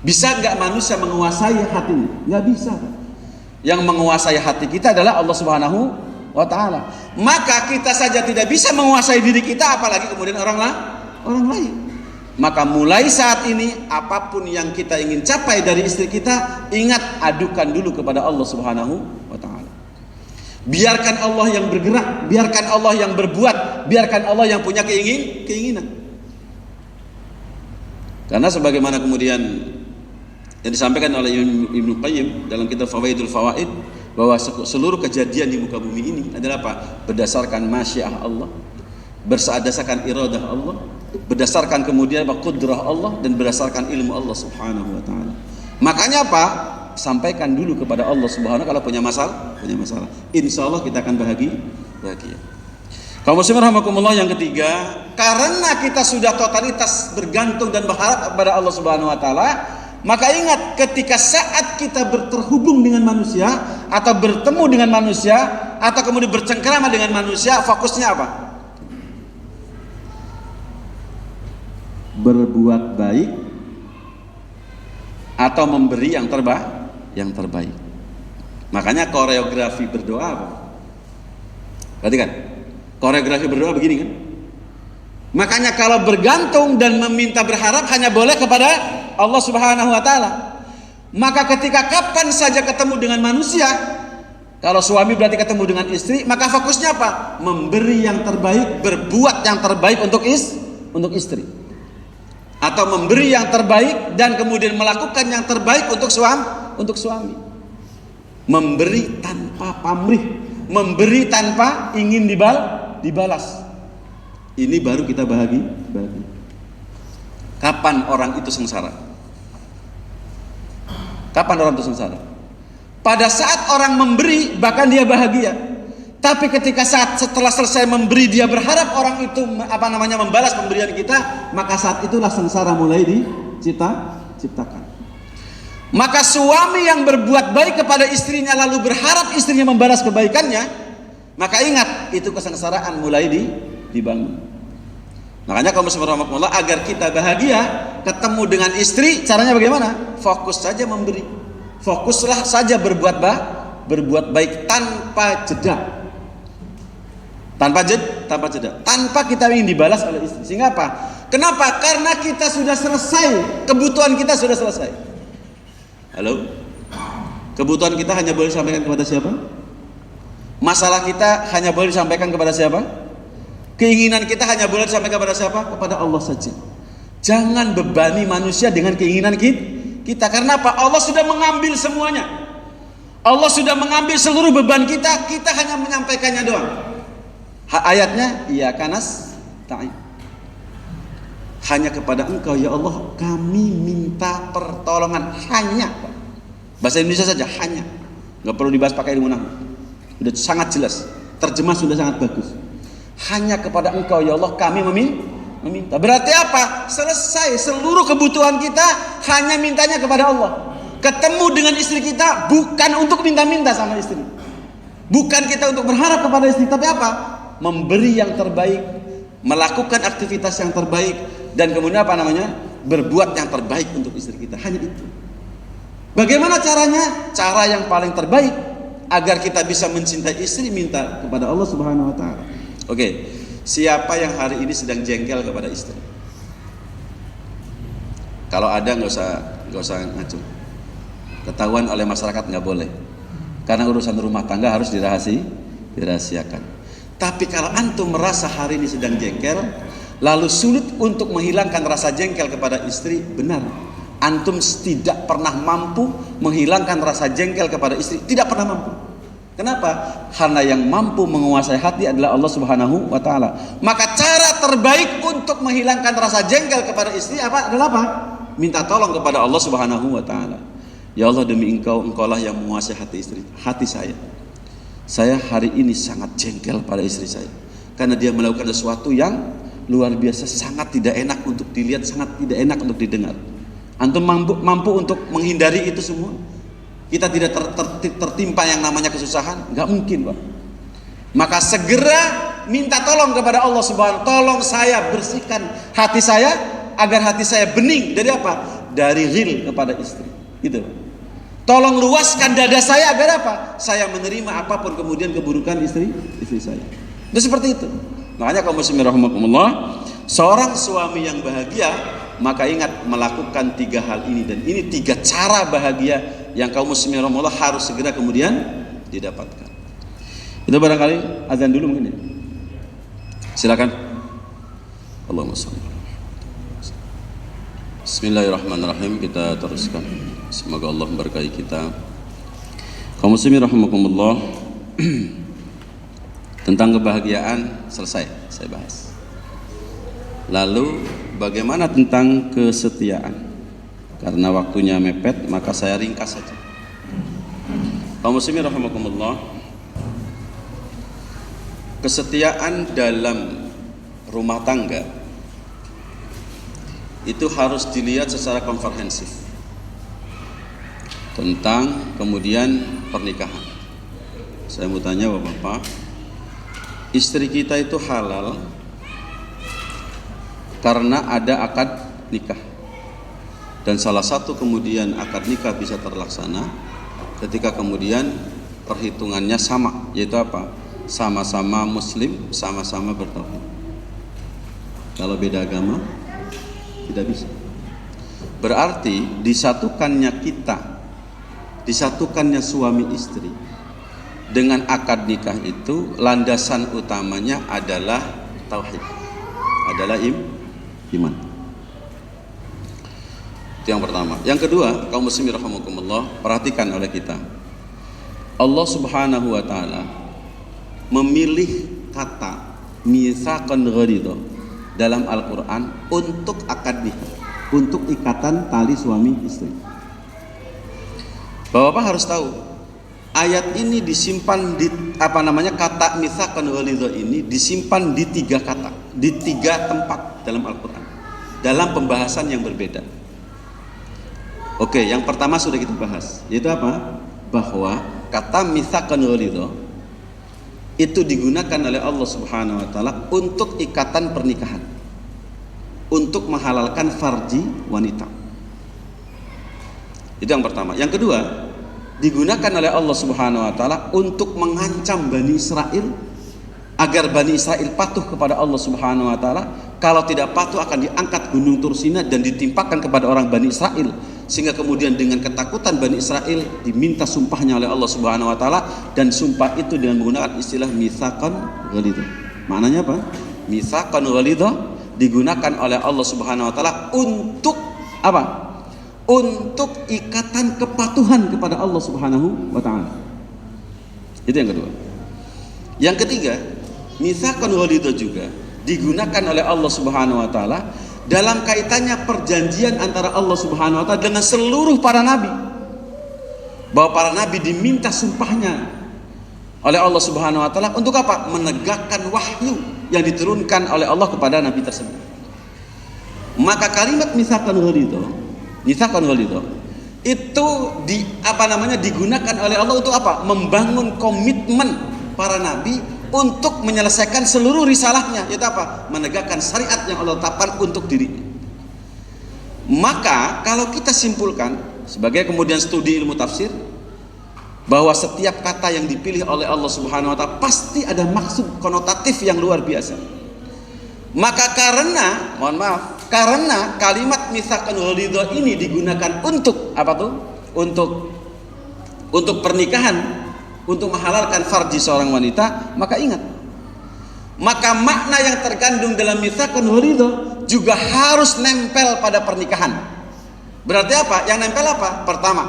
Bisa nggak manusia menguasai hatinya? Nggak bisa. Yang menguasai hati kita adalah Allah Subhanahu wa taala. Maka kita saja tidak bisa menguasai diri kita, apalagi kemudian orang lain. Maka mulai saat ini apapun yang kita ingin capai dari istri kita, ingat, adukan dulu kepada Allah Subhanahu wa taala. Biarkan Allah yang bergerak, biarkan Allah yang berbuat, biarkan Allah yang punya keinginan. Karena sebagaimana kemudian yang disampaikan oleh Ibnu Qayyim dalam kitab Fawaidul Fawaid, bahwa seluruh kejadian di muka bumi ini adalah apa? Berdasarkan masyiah Allah, berdasarkan iradah Allah, berdasarkan kemudian qudrah Allah, dan berdasarkan ilmu Allah Subhanahu wa taala. Makanya apa? Sampaikan dulu kepada Allah Subhanahu kalau punya masalah. Insya Allah kita akan bahagia. Kaum muslimin rahimakumullah, yang ketiga, karena kita sudah totalitas bergantung dan berharap kepada Allah Subhanahu wa taala, maka ingat, ketika saat kita terhubung dengan manusia atau bertemu dengan manusia atau kemudian bercengkrama dengan manusia, fokusnya apa? Berbuat baik atau memberi yang terbaik. Makanya koreografi berdoa apa? Berarti kan koreografi berdoa begini kan? Makanya kalau bergantung dan meminta berharap hanya boleh kepada Allah Subhanahu wa taala. Maka ketika kapan saja ketemu dengan manusia, kalau suami berarti ketemu dengan istri, maka fokusnya apa? Memberi yang terbaik, berbuat yang terbaik untuk istri. Atau memberi yang terbaik dan kemudian melakukan yang terbaik untuk suami. Memberi tanpa pamrih, memberi tanpa ingin dibalas. Ini baru kita bahagia. Kapan orang itu sengsara? Pada saat orang memberi, bahkan dia bahagia. Tapi ketika setelah selesai memberi, dia berharap orang itu membalas pemberian kita, maka saat itulah sengsara mulai diciptakan. Maka suami yang berbuat baik kepada istrinya lalu berharap istrinya membalas kebaikannya, maka ingat, itu kesengsaraan mulai dibangun. Makanya kaum muslimin rahimakumullah, agar kita bahagia ketemu dengan istri, caranya bagaimana? Fokus saja memberi. Fokuslah saja berbuat baik tanpa jeda. Tanpa jeda. Tanpa kita ingin dibalas oleh istri. Sehingga apa? Kenapa? Karena kita sudah selesai, kebutuhan kita sudah selesai. Halo? Kebutuhan kita hanya boleh disampaikan kepada siapa? Masalah kita hanya boleh disampaikan kepada siapa? Keinginan kita hanya boleh disampaikan kepada siapa? Kepada Allah saja. Jangan bebani manusia dengan keinginan kita. Karena apa? Allah sudah mengambil semuanya. Allah sudah mengambil seluruh beban kita. Kita hanya menyampaikannya doang. Ayatnya, iyyaka nasta'in. Hanya kepada Engkau ya Allah kami minta pertolongan. Hanya. Bahasa Indonesia saja, hanya. Nggak perlu dibahas pakai ilmu nahwu. Sudah sangat jelas. Terjemah sudah sangat bagus. Hanya kepada Engkau ya Allah kami meminta. Berarti apa? Selesai seluruh kebutuhan kita, hanya mintanya kepada Allah. Ketemu dengan istri kita bukan untuk minta-minta sama istri, bukan kita untuk berharap kepada istri, tapi apa? Memberi yang terbaik, melakukan aktivitas yang terbaik, dan kemudian berbuat yang terbaik untuk istri kita. Hanya itu. Bagaimana caranya? Cara yang paling terbaik agar kita bisa mencintai istri, minta kepada Allah Subhanahu wa taala. Oke, siapa yang hari ini sedang jengkel kepada istri? Kalau ada nggak usah ngacu. Ketahuan oleh masyarakat nggak boleh. Karena urusan rumah tangga harus dirahasiakan. Tapi kalau antum merasa hari ini sedang jengkel, lalu sulit untuk menghilangkan rasa jengkel kepada istri, benar. Antum tidak pernah mampu menghilangkan rasa jengkel kepada istri, tidak pernah mampu. Kenapa? Karena yang mampu menguasai hati adalah Allah Subhanahu wa taala. Maka cara terbaik untuk menghilangkan rasa jengkel kepada istri adalah apa? Minta tolong kepada Allah Subhanahu wa taala. Ya Allah, demi Engkaulah yang menguasai hati saya. Saya hari ini sangat jengkel pada istri saya karena dia melakukan sesuatu yang luar biasa, sangat tidak enak untuk dilihat, sangat tidak enak untuk didengar. Antum mampu untuk menghindari itu semua? Kita tidak tertimpa yang namanya kesusahan? Nggak mungkin, Pak. Maka segera minta tolong kepada Allah Subhanahu. Tolong saya bersihkan hati saya agar hati saya bening dari apa? Dari ghil kepada istri. Gitu. Tolong luaskan dada saya agar apa? Saya menerima apapun kemudian keburukan istri saya. Itu seperti itu. Makanya kaum muslimin rahimakumullah, seorang suami yang bahagia maka ingat melakukan 3 hal ini, dan ini 3 cara bahagia yang kaum muslimin rahimahullah harus segera kemudian didapatkan. Itu barangkali azan dulu mungkin ya. Silakan. Allahumma shalli. Bismillahirrahmanirrahim, kita teruskan. Semoga Allah memberkahi kita. Kaum muslimin rahimakumullah. Tentang kebahagiaan selesai saya bahas. Lalu bagaimana tentang kesetiaan? Karena waktunya mepet, maka saya ringkas saja. Kaum muslimin rahimakumullah, kesetiaan dalam rumah tangga itu harus dilihat secara komprehensif tentang kemudian pernikahan. Saya mau tanya Bapak-bapak, istri kita itu halal karena ada akad nikah, dan salah satu kemudian akad nikah bisa terlaksana ketika kemudian perhitungannya sama, yaitu apa? Sama-sama muslim, sama-sama bertauhid. Kalau beda agama tidak bisa. Berarti disatukannya kita, disatukannya suami istri dengan akad nikah itu landasan utamanya adalah tauhid, adalah iman. Itu yang pertama. Yang kedua, kaum muslimin rahimakumullah, perhatikan oleh kita. Allah Subhanahu wa taala memilih kata mitsaqan ghalidha dalam Al-Qur'an untuk akad nikah, untuk ikatan tali suami istri. Bapak harus tahu, ayat ini disimpan di kata mitsaqan ghalidha ini disimpan di 3 kata, di 3 tempat dalam Al-Qur'an, dalam pembahasan yang berbeda. Oke, yang pertama sudah kita bahas, yaitu apa? Bahwa kata mitsaqan ghalidha itu digunakan oleh Allah Subhanahu wa taala untuk ikatan pernikahan, untuk menghalalkan farji wanita. Itu yang pertama. Yang kedua, digunakan oleh Allah Subhanahu wa taala untuk mengancam Bani Israel agar Bani Israel patuh kepada Allah Subhanahu wa taala. Kalau tidak patuh akan diangkat gunung Tursina dan ditimpakan kepada orang Bani Israel, sehingga kemudian dengan ketakutan Bani Israel diminta sumpahnya oleh Allah Subhanahu wa taala, dan sumpah itu dengan menggunakan istilah mitsaqan ghalidha. Maknanya apa? Mitsaqan ghalidha digunakan oleh Allah Subhanahu wa taala untuk apa? Untuk ikatan kepatuhan kepada Allah Subhanahu wa taala. Itu yang kedua. Yang ketiga, mitsaqan ghalidha juga digunakan oleh Allah Subhanahu wa taala dalam kaitannya perjanjian antara Allah Subhanahu wa taala dengan seluruh para nabi, bahwa para nabi diminta sumpahnya oleh Allah Subhanahu wa taala untuk apa? Menegakkan wahyu yang diturunkan oleh Allah kepada nabi tersebut. Maka kalimat mitsaqan ghalidha itu digunakan oleh Allah untuk apa? Membangun komitmen para nabi untuk menyelesaikan seluruh risalahnya, yaitu apa? Menegakkan syariat yang Allah tetapkan untuk dirinya. Maka kalau kita simpulkan sebagai kemudian studi ilmu tafsir, bahwa setiap kata yang dipilih oleh Allah Subhanahu wa taala pasti ada maksud konotatif yang luar biasa. Maka karena kalimat mitsaqan ghalidha ini digunakan untuk apa tuh? Untuk pernikahan, untuk menghalalkan farji seorang wanita, maka ingat, maka makna yang terkandung dalam mitsaqan ghalidha juga harus nempel pada pernikahan. Berarti apa? Yang nempel apa? Pertama,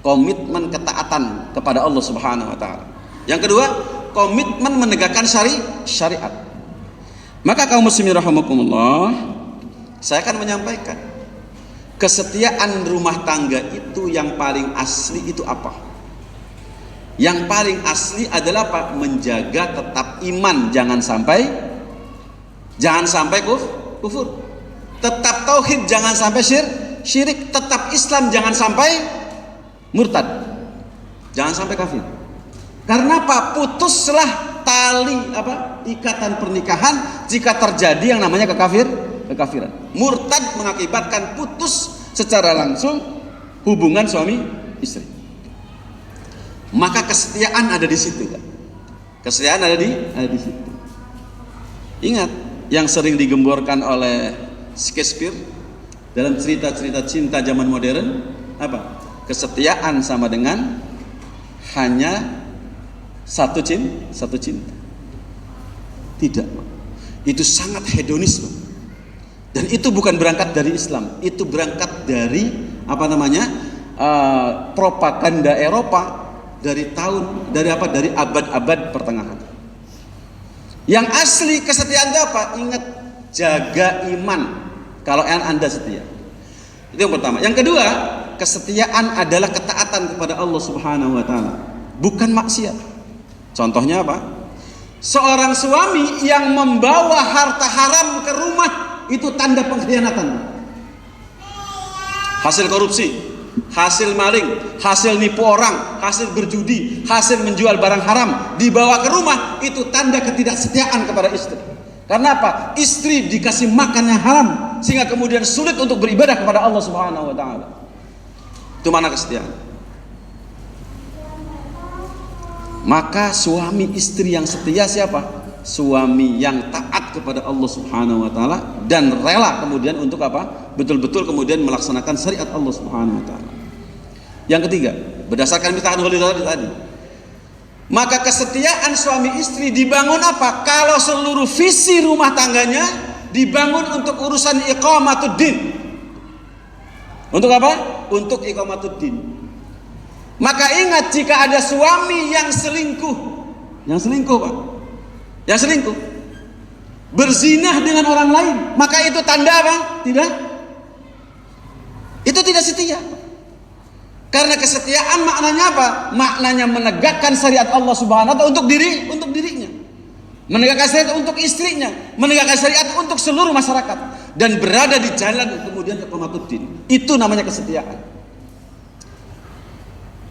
komitmen ketaatan kepada Allah Subhanahu wa taala. Yang kedua, komitmen menegakkan syariat. Maka kaum muslimin rahimakumullah, saya akan menyampaikan kesetiaan rumah tangga itu yang paling asli itu apa? Yang paling asli adalah apa? Menjaga tetap iman, jangan sampai kufur. Tetap tauhid, jangan sampai syirik. Tetap Islam, jangan sampai murtad. Jangan sampai kafir. Karena apa? Putuslah tali ikatan pernikahan jika terjadi yang namanya kekafiran. Murtad mengakibatkan putus secara langsung hubungan suami istri. Maka kesetiaan ada di situ, Pak. Kesetiaan ada di situ. Ingat yang sering digemborkan oleh Shakespeare, dalam cerita-cerita cinta zaman modern apa? Kesetiaan sama dengan hanya satu cinta. Tidak. Itu sangat hedonisme. Dan itu bukan berangkat dari Islam, itu berangkat dari apa namanya? Propaganda Eropa dari abad-abad pertengahan. Yang asli kesetiaan itu apa? Ingat, jaga iman kalau Anda setia. Itu yang pertama. Yang kedua, kesetiaan adalah ketaatan kepada Allah Subhanahu wa taala, bukan maksiat. Contohnya apa? Seorang suami yang membawa harta haram ke rumah, itu tanda pengkhianatan. Hasil korupsi, hasil maling, hasil nipu orang, hasil berjudi, hasil menjual barang haram dibawa ke rumah, itu tanda ketidaksetiaan kepada istri. Karena apa? Istri dikasih makan yang haram sehingga kemudian sulit untuk beribadah kepada Allah Subhanahu wa taala. Itu mana kesetiaan? Maka suami istri yang setia siapa? Suami yang taat kepada Allah Subhanahu wa taala dan rela kemudian untuk apa? Betul-betul kemudian melaksanakan syariat Allah Subhanahu wa taala. Yang ketiga, berdasarkan misalkan tadi, maka kesetiaan suami istri dibangun apa? Kalau seluruh visi rumah tangganya dibangun untuk urusan iqamatuddin. Untuk apa? Untuk iqamatuddin. Maka ingat, jika ada suami yang selingkuh, Pak, yang selingkuh, berzinah dengan orang lain, maka itu tanda apa? Itu tidak setia. Karena kesetiaan maknanya apa? Maknanya menegakkan syariat Allah Subhanahu wa taala untuk dirinya. Menegakkan syariat untuk istrinya, menegakkan syariat untuk seluruh masyarakat dan berada di jalan kemudian iqamatuddin. Itu namanya kesetiaan.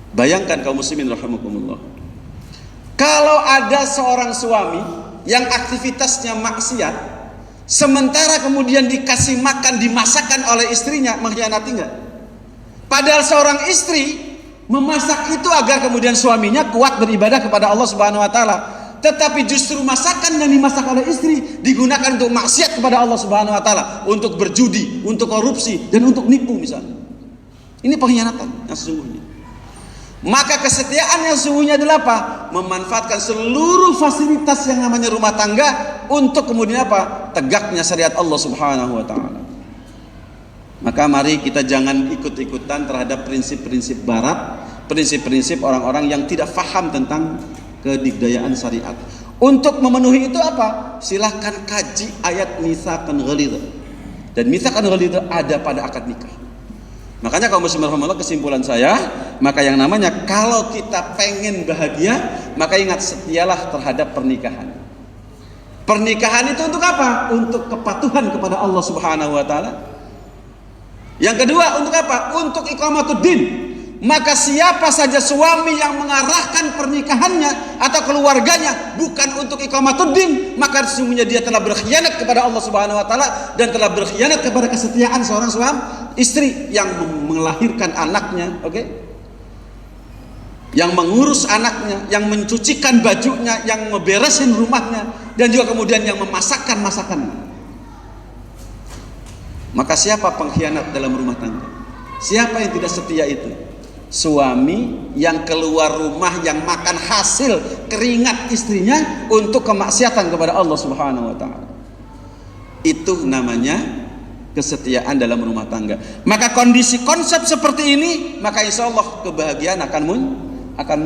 Bayangkan kaum muslimin rahimakumullah. Kalau ada seorang suami yang aktivitasnya maksiat, sementara kemudian dikasih makan, dimasakkan oleh istrinya, mengkhianati enggak? Padahal seorang istri memasak itu agar kemudian suaminya kuat beribadah kepada Allah Subhanahu wa taala. Tetapi justru masakan yang dimasak oleh istri digunakan untuk maksiat kepada Allah Subhanahu wa taala, untuk berjudi, untuk korupsi dan untuk nipu misalnya. Ini pengkhianatan yang sesungguhnya. Maka kesetiaan yang sesungguhnya adalah apa? Memanfaatkan seluruh fasilitas yang namanya rumah tangga untuk kemudian apa? Tegaknya syariat Allah Subhanahu wa taala. Maka mari kita jangan ikut-ikutan terhadap prinsip-prinsip barat, prinsip-prinsip orang-orang yang tidak faham tentang kedikdayaan syariat. Untuk memenuhi itu apa? Silahkan kaji ayat mitsaqan ghalidh. Dan mitsaqan ghalidh ada pada akad nikah. Makanya kaum muslimin rahimakumullah, kesimpulan saya, maka yang namanya kalau kita pengen bahagia, maka ingat, setialah terhadap pernikahan. Pernikahan itu untuk apa? Untuk kepatuhan kepada Allah Subhanahu wa taala. Yang kedua, untuk apa? Untuk iqamatuddin. Maka siapa saja suami yang mengarahkan pernikahannya atau keluarganya bukan untuk iqamatuddin, maka sesungguhnya dia telah berkhianat kepada Allah Subhanahu wa taala dan telah berkhianat kepada kesetiaan seorang suami istri yang melahirkan anaknya, yang mengurus anaknya, yang mencucikan bajunya, yang memberesin rumahnya, dan juga kemudian yang memasakkan masakannya. Maka siapa pengkhianat dalam rumah tangga? Siapa yang tidak setia itu? Suami yang keluar rumah yang makan hasil keringat istrinya untuk kemaksiatan kepada Allah Subhanahu wa taala. Itu namanya kesetiaan dalam rumah tangga. Maka kondisi konsep seperti ini, maka insya Allah kebahagiaan akan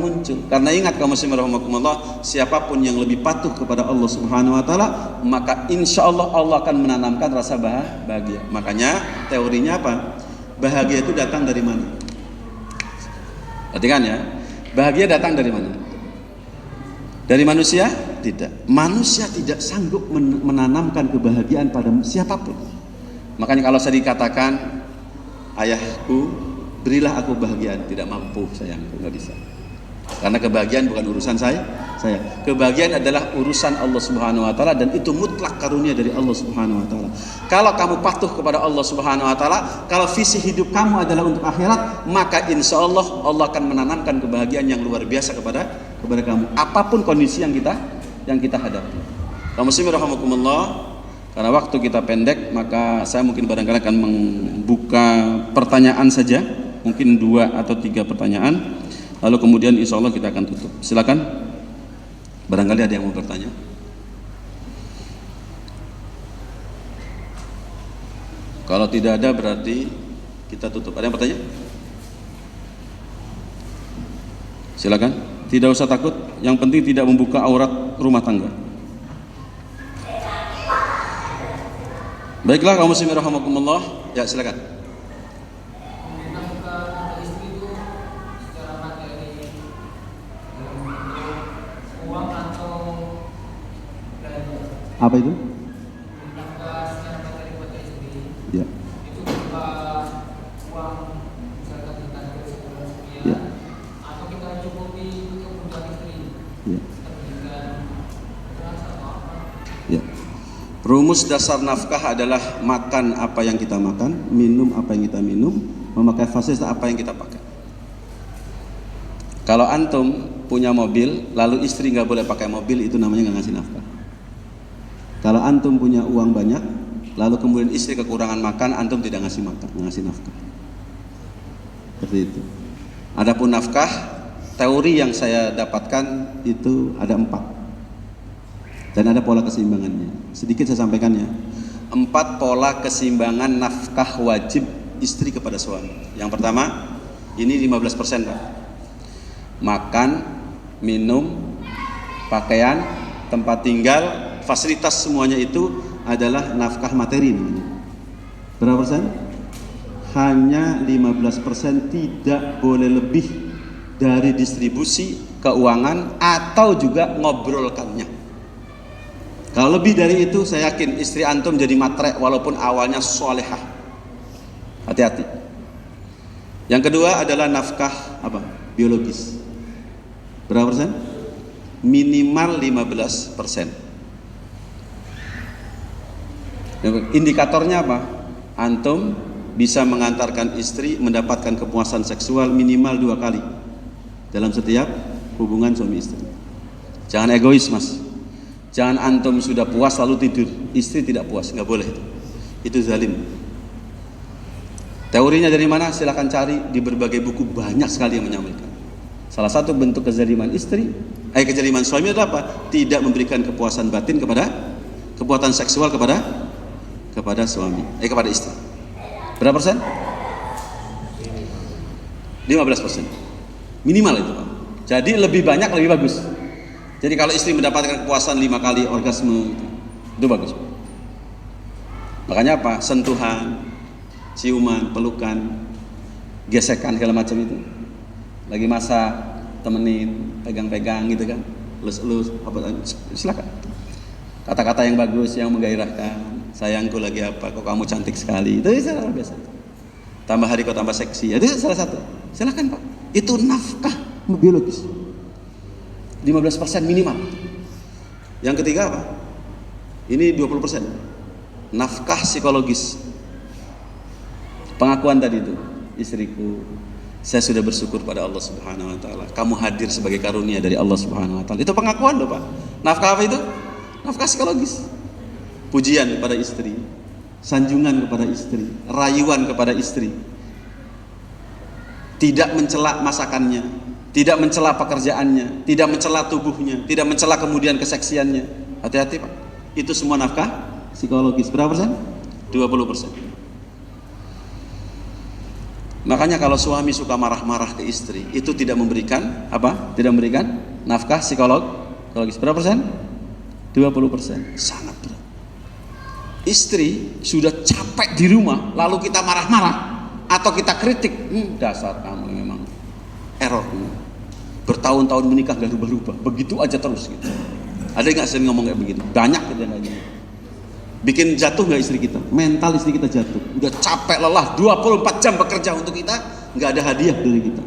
muncul. Karena ingat kaum muslimin rahimakumullah, siapapun yang lebih patuh kepada Allah Subhanahu wa taala, maka insya Allah Allah akan menanamkan rasa bahagia. Makanya teorinya apa? Bahagia itu datang dari mana? Perhatikan ya, bahagia datang dari mana? Dari manusia? Tidak. Manusia tidak sanggup menanamkan kebahagiaan pada siapapun. Makanya kalau saya dikatakan, ayahku berilah aku bahagiaan, tidak mampu sayangku, nggak bisa. Karena kebahagiaan bukan urusan saya. Kebahagiaan adalah urusan Allah Subhanahu wa taala, dan itu mutlak karunia dari Allah Subhanahu wa taala. Kalau kamu patuh kepada Allah Subhanahu wa taala, kalau visi hidup kamu adalah untuk akhirat, maka insya Allah Allah akan menanamkan kebahagiaan yang luar biasa kepada kamu, apapun kondisi yang kita hadapi. Kaum muslimin rahimakumullah, Karena waktu kita pendek, maka saya mungkin barangkali akan membuka pertanyaan saja, mungkin 2 atau 3 pertanyaan, lalu kemudian insya Allah kita akan tutup. Silakan, barangkali ada yang mau bertanya. Kalau tidak ada berarti kita tutup. Ada yang bertanya? Silakan, tidak usah takut, yang penting tidak membuka aurat rumah tangga. Baiklah kaum muslimin rahimakumullah. Ya, silakan. Apa itu? Ya. Ya. Ya. Ya. Rumus dasar nafkah adalah makan apa yang kita makan, minum apa yang kita minum, memakai fasilitas apa yang kita pakai. Kalau antum punya mobil, lalu istri nggak boleh pakai mobil, itu namanya nggak ngasih nafkah. Kalau antum punya uang banyak, lalu kemudian istri kekurangan makan, antum tidak ngasih makan, nggak ngasih nafkah. Seperti itu. Adapun nafkah, teori yang saya dapatkan itu ada 4. Dan ada pola keseimbangannya. Sedikit saya sampaikan ya. 4 pola keseimbangan nafkah wajib istri kepada suami. Yang pertama, ini 15% Pak. Makan, minum, pakaian, tempat tinggal, fasilitas semuanya itu adalah nafkah materi namanya. Berapa persen? Hanya 15%, tidak boleh lebih dari distribusi keuangan atau juga ngobrolkannya. Kalau lebih dari itu, saya yakin istri antum jadi matre walaupun awalnya solehah. Hati-hati. Yang kedua adalah nafkah biologis. Berapa persen? Minimal 15%. Indikatornya apa? Antum bisa mengantarkan istri mendapatkan kepuasan seksual minimal 2 kali dalam setiap hubungan suami istri. Jangan egois mas. Jangan antum sudah puas lalu tidur, istri tidak puas, nggak boleh. Itu zalim. Teorinya dari mana? Silahkan cari di berbagai buku, banyak sekali yang menyampaikan. Salah satu bentuk kezaliman kezaliman suami adalah apa? Tidak memberikan kepuasan batin kepuasan seksual kepada suami, kepada istri. Berapa persen? 15%. Minimal itu Pak. Jadi lebih banyak lebih bagus. Jadi kalau istri mendapatkan kepuasan 5 kali orgasme itu bagus. Makanya apa? Sentuhan, ciuman, pelukan, gesekan segala macam itu. Lagi masak, temenin, pegang-pegang gitu kan. Elus-elus, silakan. Kata-kata yang bagus, yang menggairahkan. Sayangku lagi apa? Kok kamu cantik sekali. Itu biasa. Tambah hari kok tambah seksi. Itu salah satu. Silakan Pak. Itu nafkah biologis. 15% minimal. Yang ketiga apa? Ini 20%. Nafkah psikologis. Pengakuan tadi itu, istriku, saya sudah bersyukur pada Allah Subhanahu wa taala. Kamu hadir sebagai karunia dari Allah Subhanahu wa taala. Itu pengakuan loh, Pak. Nafkah apa itu? Nafkah psikologis. Pujian kepada istri, sanjungan kepada istri, rayuan kepada istri. Tidak mencela masakannya, tidak mencela pekerjaannya, tidak mencela tubuhnya, tidak mencela kemudian keseksiannya. Hati-hati Pak. Itu semua nafkah psikologis. Berapa persen? 20%. Makanya kalau suami suka marah-marah ke istri, itu tidak memberikan Tidak memberikan nafkah psikologis. Berapa persen? 20%. Sangat berat. Istri sudah capek di rumah, lalu kita marah-marah atau kita kritik, dasar kamu memang error. Bertahun-tahun menikah gak rubah-rubah, begitu aja terus gitu. Ada nggak sering ngomong kayak begitu? Banyak kejadiannya. Bikin jatuh nggak istri kita? Mental istri kita jatuh. Udah capek lelah, 24 jam bekerja untuk kita, nggak ada hadiah dari kita.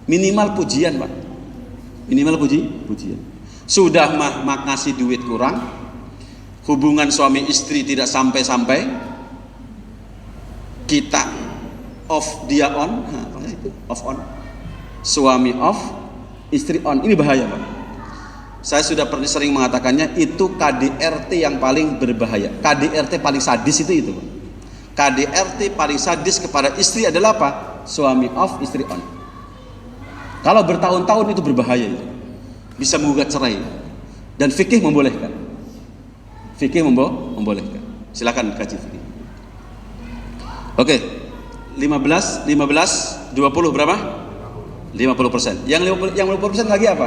Minimal pujian Pak. Minimal pujian. Sudah mah ngasih duit kurang, hubungan suami istri tidak sampai-sampai, kita off, dia on, off on, suami off, istri on. Ini bahaya Pak. Saya sudah pernah sering mengatakannya, itu KDRT yang paling berbahaya. KDRT paling sadis itu. KDRT paling sadis kepada istri adalah apa? Suami off, istri on. Kalau bertahun-tahun itu berbahaya itu. Bisa menggugat cerai. Dan fikih membolehkan. Fikih membolehkan. Silakan kaji fikih. Oke. 15, 20 berapa? 50%. Yang 50% lagi apa?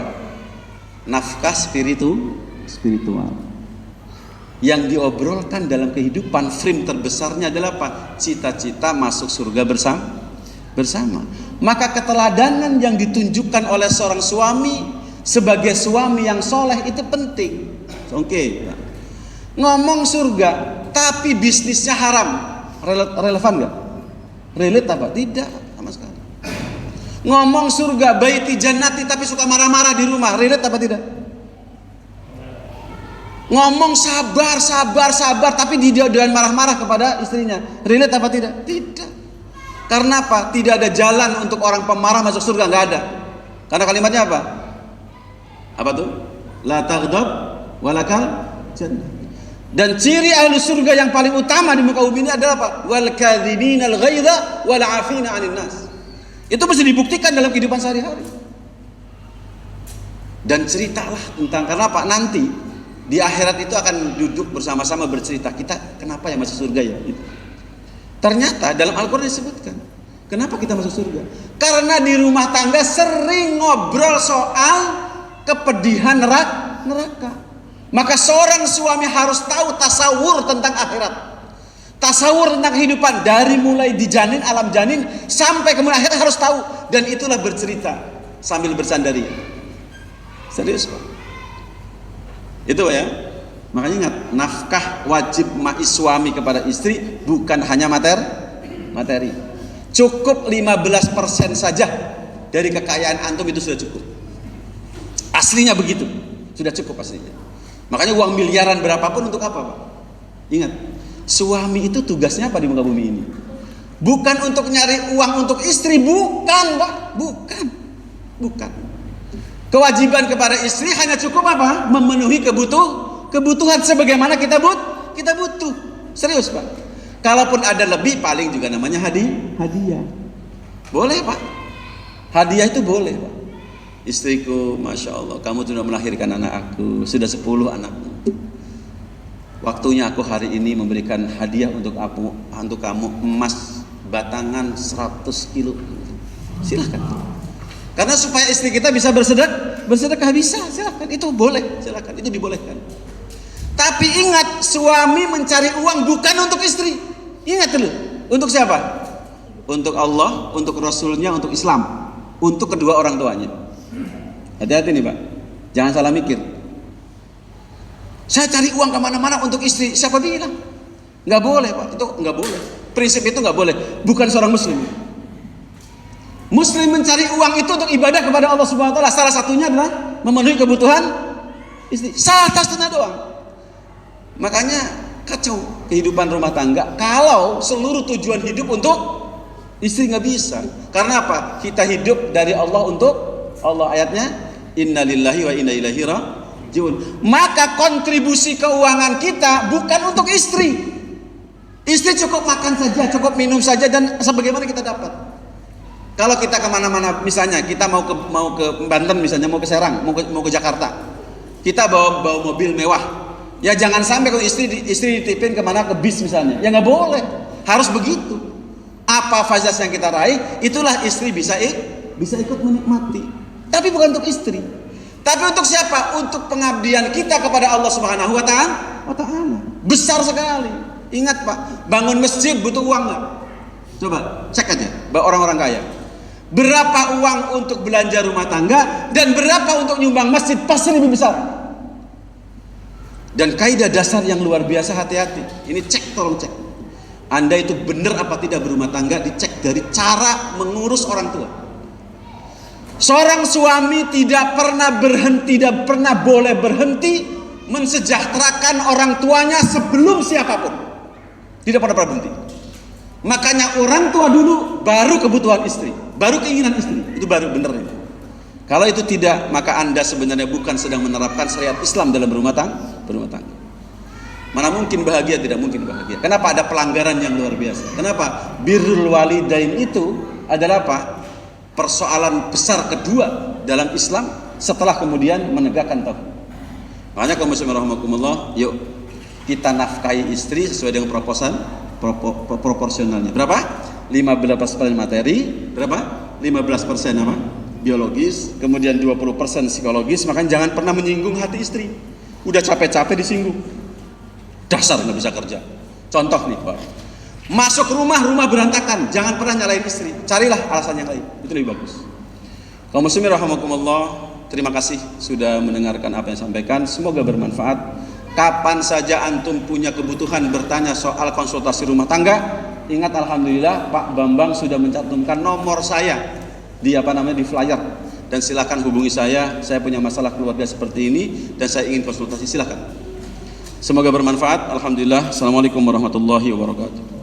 Nafkah spiritual. Yang diobrolkan dalam kehidupan, frame terbesarnya adalah apa? Cita-cita masuk surga bersama. Maka keteladanan yang ditunjukkan oleh seorang suami sebagai suami yang soleh itu penting. Oke. Ngomong surga tapi bisnisnya haram, relevan nggak? Relate apa? Tidak sama sekali. Ngomong surga baiti jannati tapi suka marah-marah di rumah, relate apa tidak? Ngomong sabar tapi dia marah-marah kepada istrinya, relate apa tidak? Tidak. Karena apa? Tidak ada jalan untuk orang pemarah masuk surga, nggak ada. Karena kalimatnya apa? Apa tuh? La taghdab walakal jannah. Dan ciri ahli surga yang paling utama di muka bumi ini adalah apa? Wal kadhiminal ghaidha wal 'afina 'anil nas. Itu mesti dibuktikan dalam kehidupan sehari-hari. Dan ceritalah tentang, karena apa? Nanti di akhirat itu akan duduk bersama-sama bercerita, kita kenapa ya masuk surga ya? Gitu. Ternyata dalam Al-Quran disebutkan, kenapa kita masuk surga? Karena di rumah tangga sering ngobrol soal kepedihan neraka. Maka seorang suami harus tahu tasawur tentang akhirat, tasawur tentang kehidupan, dari mulai dijanin, alam janin sampai kemudian akhirat harus tahu. Dan itulah bercerita sambil bersandari. Serius Pak. Itu ya. Makanya ingat, nafkah wajib suami kepada istri bukan hanya materi. Cukup 15% saja dari kekayaan antum itu sudah cukup. Aslinya begitu. Sudah cukup aslinya. Makanya uang miliaran berapapun untuk apa Pak? Ingat, suami itu tugasnya apa di muka bumi ini? Bukan untuk nyari uang untuk istri, bukan Pak, bukan. Kewajiban kepada istri hanya cukup apa? Memenuhi kebutuhan sebagaimana kita butuh. Serius Pak. Kalaupun ada lebih, paling juga namanya hadiah. Boleh Pak. Hadiah itu boleh Pak. Istriku, Masya Allah, kamu sudah melahirkan anak aku, sudah 10 anak. Waktunya aku hari ini memberikan hadiah untuk kamu, emas batangan 100 kilo. Silahkan. Karena supaya istri kita bisa bersedekah bisa, silahkan. Itu boleh, silahkan. Itu dibolehkan. Tapi ingat, suami mencari uang bukan untuk istri. Ingat dulu, untuk siapa? Untuk Allah, untuk Rasulnya, untuk Islam, untuk kedua orang tuanya. Hati-hati nih Pak, jangan salah mikir. Saya cari uang kemana-mana untuk istri, siapa bilang? Nggak boleh Pak, itu nggak boleh. Prinsip itu nggak boleh, bukan seorang muslim. Muslim mencari uang itu untuk ibadah kepada Allah Subhanahu Wa Taala. Salah satunya adalah memenuhi kebutuhan istri. Salah satunya doang. Makanya kacau kehidupan rumah tangga kalau seluruh tujuan hidup untuk istri, nggak bisa. Karena apa? Kita hidup dari Allah untuk Allah. Ayatnya, innalillahi wa inna ilaihi rajiun. Maka kontribusi keuangan kita bukan untuk istri. Istri cukup makan saja, cukup minum saja, dan sebagaimana kita dapat. Kalau kita kemana-mana, misalnya kita mau ke Banten, misalnya mau ke Serang, mau ke Jakarta, kita bawa mobil mewah. Ya jangan sampai kalau istri ditipin kemana, ke bis misalnya, ya nggak boleh. Harus begitu. Apa fasilitas yang kita raih, itulah istri bisa ikut menikmati. Tapi bukan untuk istri. Tapi untuk siapa? Untuk pengabdian kita kepada Allah Subhanahu wa Ta'ala. Besar sekali. Ingat Pak, bangun masjid butuh uang nggak? Coba cek aja orang-orang kaya. Berapa uang untuk belanja rumah tangga dan berapa untuk nyumbang masjid, pasti lebih besar. Dan kaidah dasar yang luar biasa, hati-hati. Ini cek, tolong cek. Anda itu benar apa tidak berumah tangga, dicek dari cara mengurus orang tua. Seorang suami tidak pernah boleh berhenti mensejahterakan orang tuanya sebelum siapapun. Tidak pernah berhenti. Makanya orang tua dulu, baru kebutuhan istri, baru keinginan istri. Itu baru benar itu. Kalau itu tidak, maka Anda sebenarnya bukan sedang menerapkan syariat Islam dalam berumah tangga. Mana mungkin bahagia, tidak mungkin bahagia. Kenapa? Ada pelanggaran yang luar biasa. Kenapa? Birrul walidain itu adalah apa? Persoalan besar kedua dalam Islam setelah kemudian menegakkan tauhid. Makanya kaum muslimin rahimakumullah, yuk kita nafkahi istri sesuai dengan proporsionalnya. Berapa? 15% materi, berapa? 15% apa? Biologis, kemudian 20% psikologis. Makanya jangan pernah menyinggung hati istri. Udah capek-capek disinggung. Dasar nggak bisa kerja. Contoh nih, Pak. Masuk rumah berantakan, jangan pernah nyalain istri. Carilah alasan yang lain. Itu lebih bagus. Kaum muslimin rahimakumullah, terima kasih sudah mendengarkan apa yang sampaikan. Semoga bermanfaat. Kapan saja antum punya kebutuhan bertanya soal konsultasi rumah tangga, ingat alhamdulillah Pak Bambang sudah mencantumkan nomor saya di di flyer, dan silakan hubungi saya punya masalah keluarga seperti ini dan saya ingin konsultasi, silakan. Semoga bermanfaat. Alhamdulillah. Assalamualaikum warahmatullahi wabarakatuh.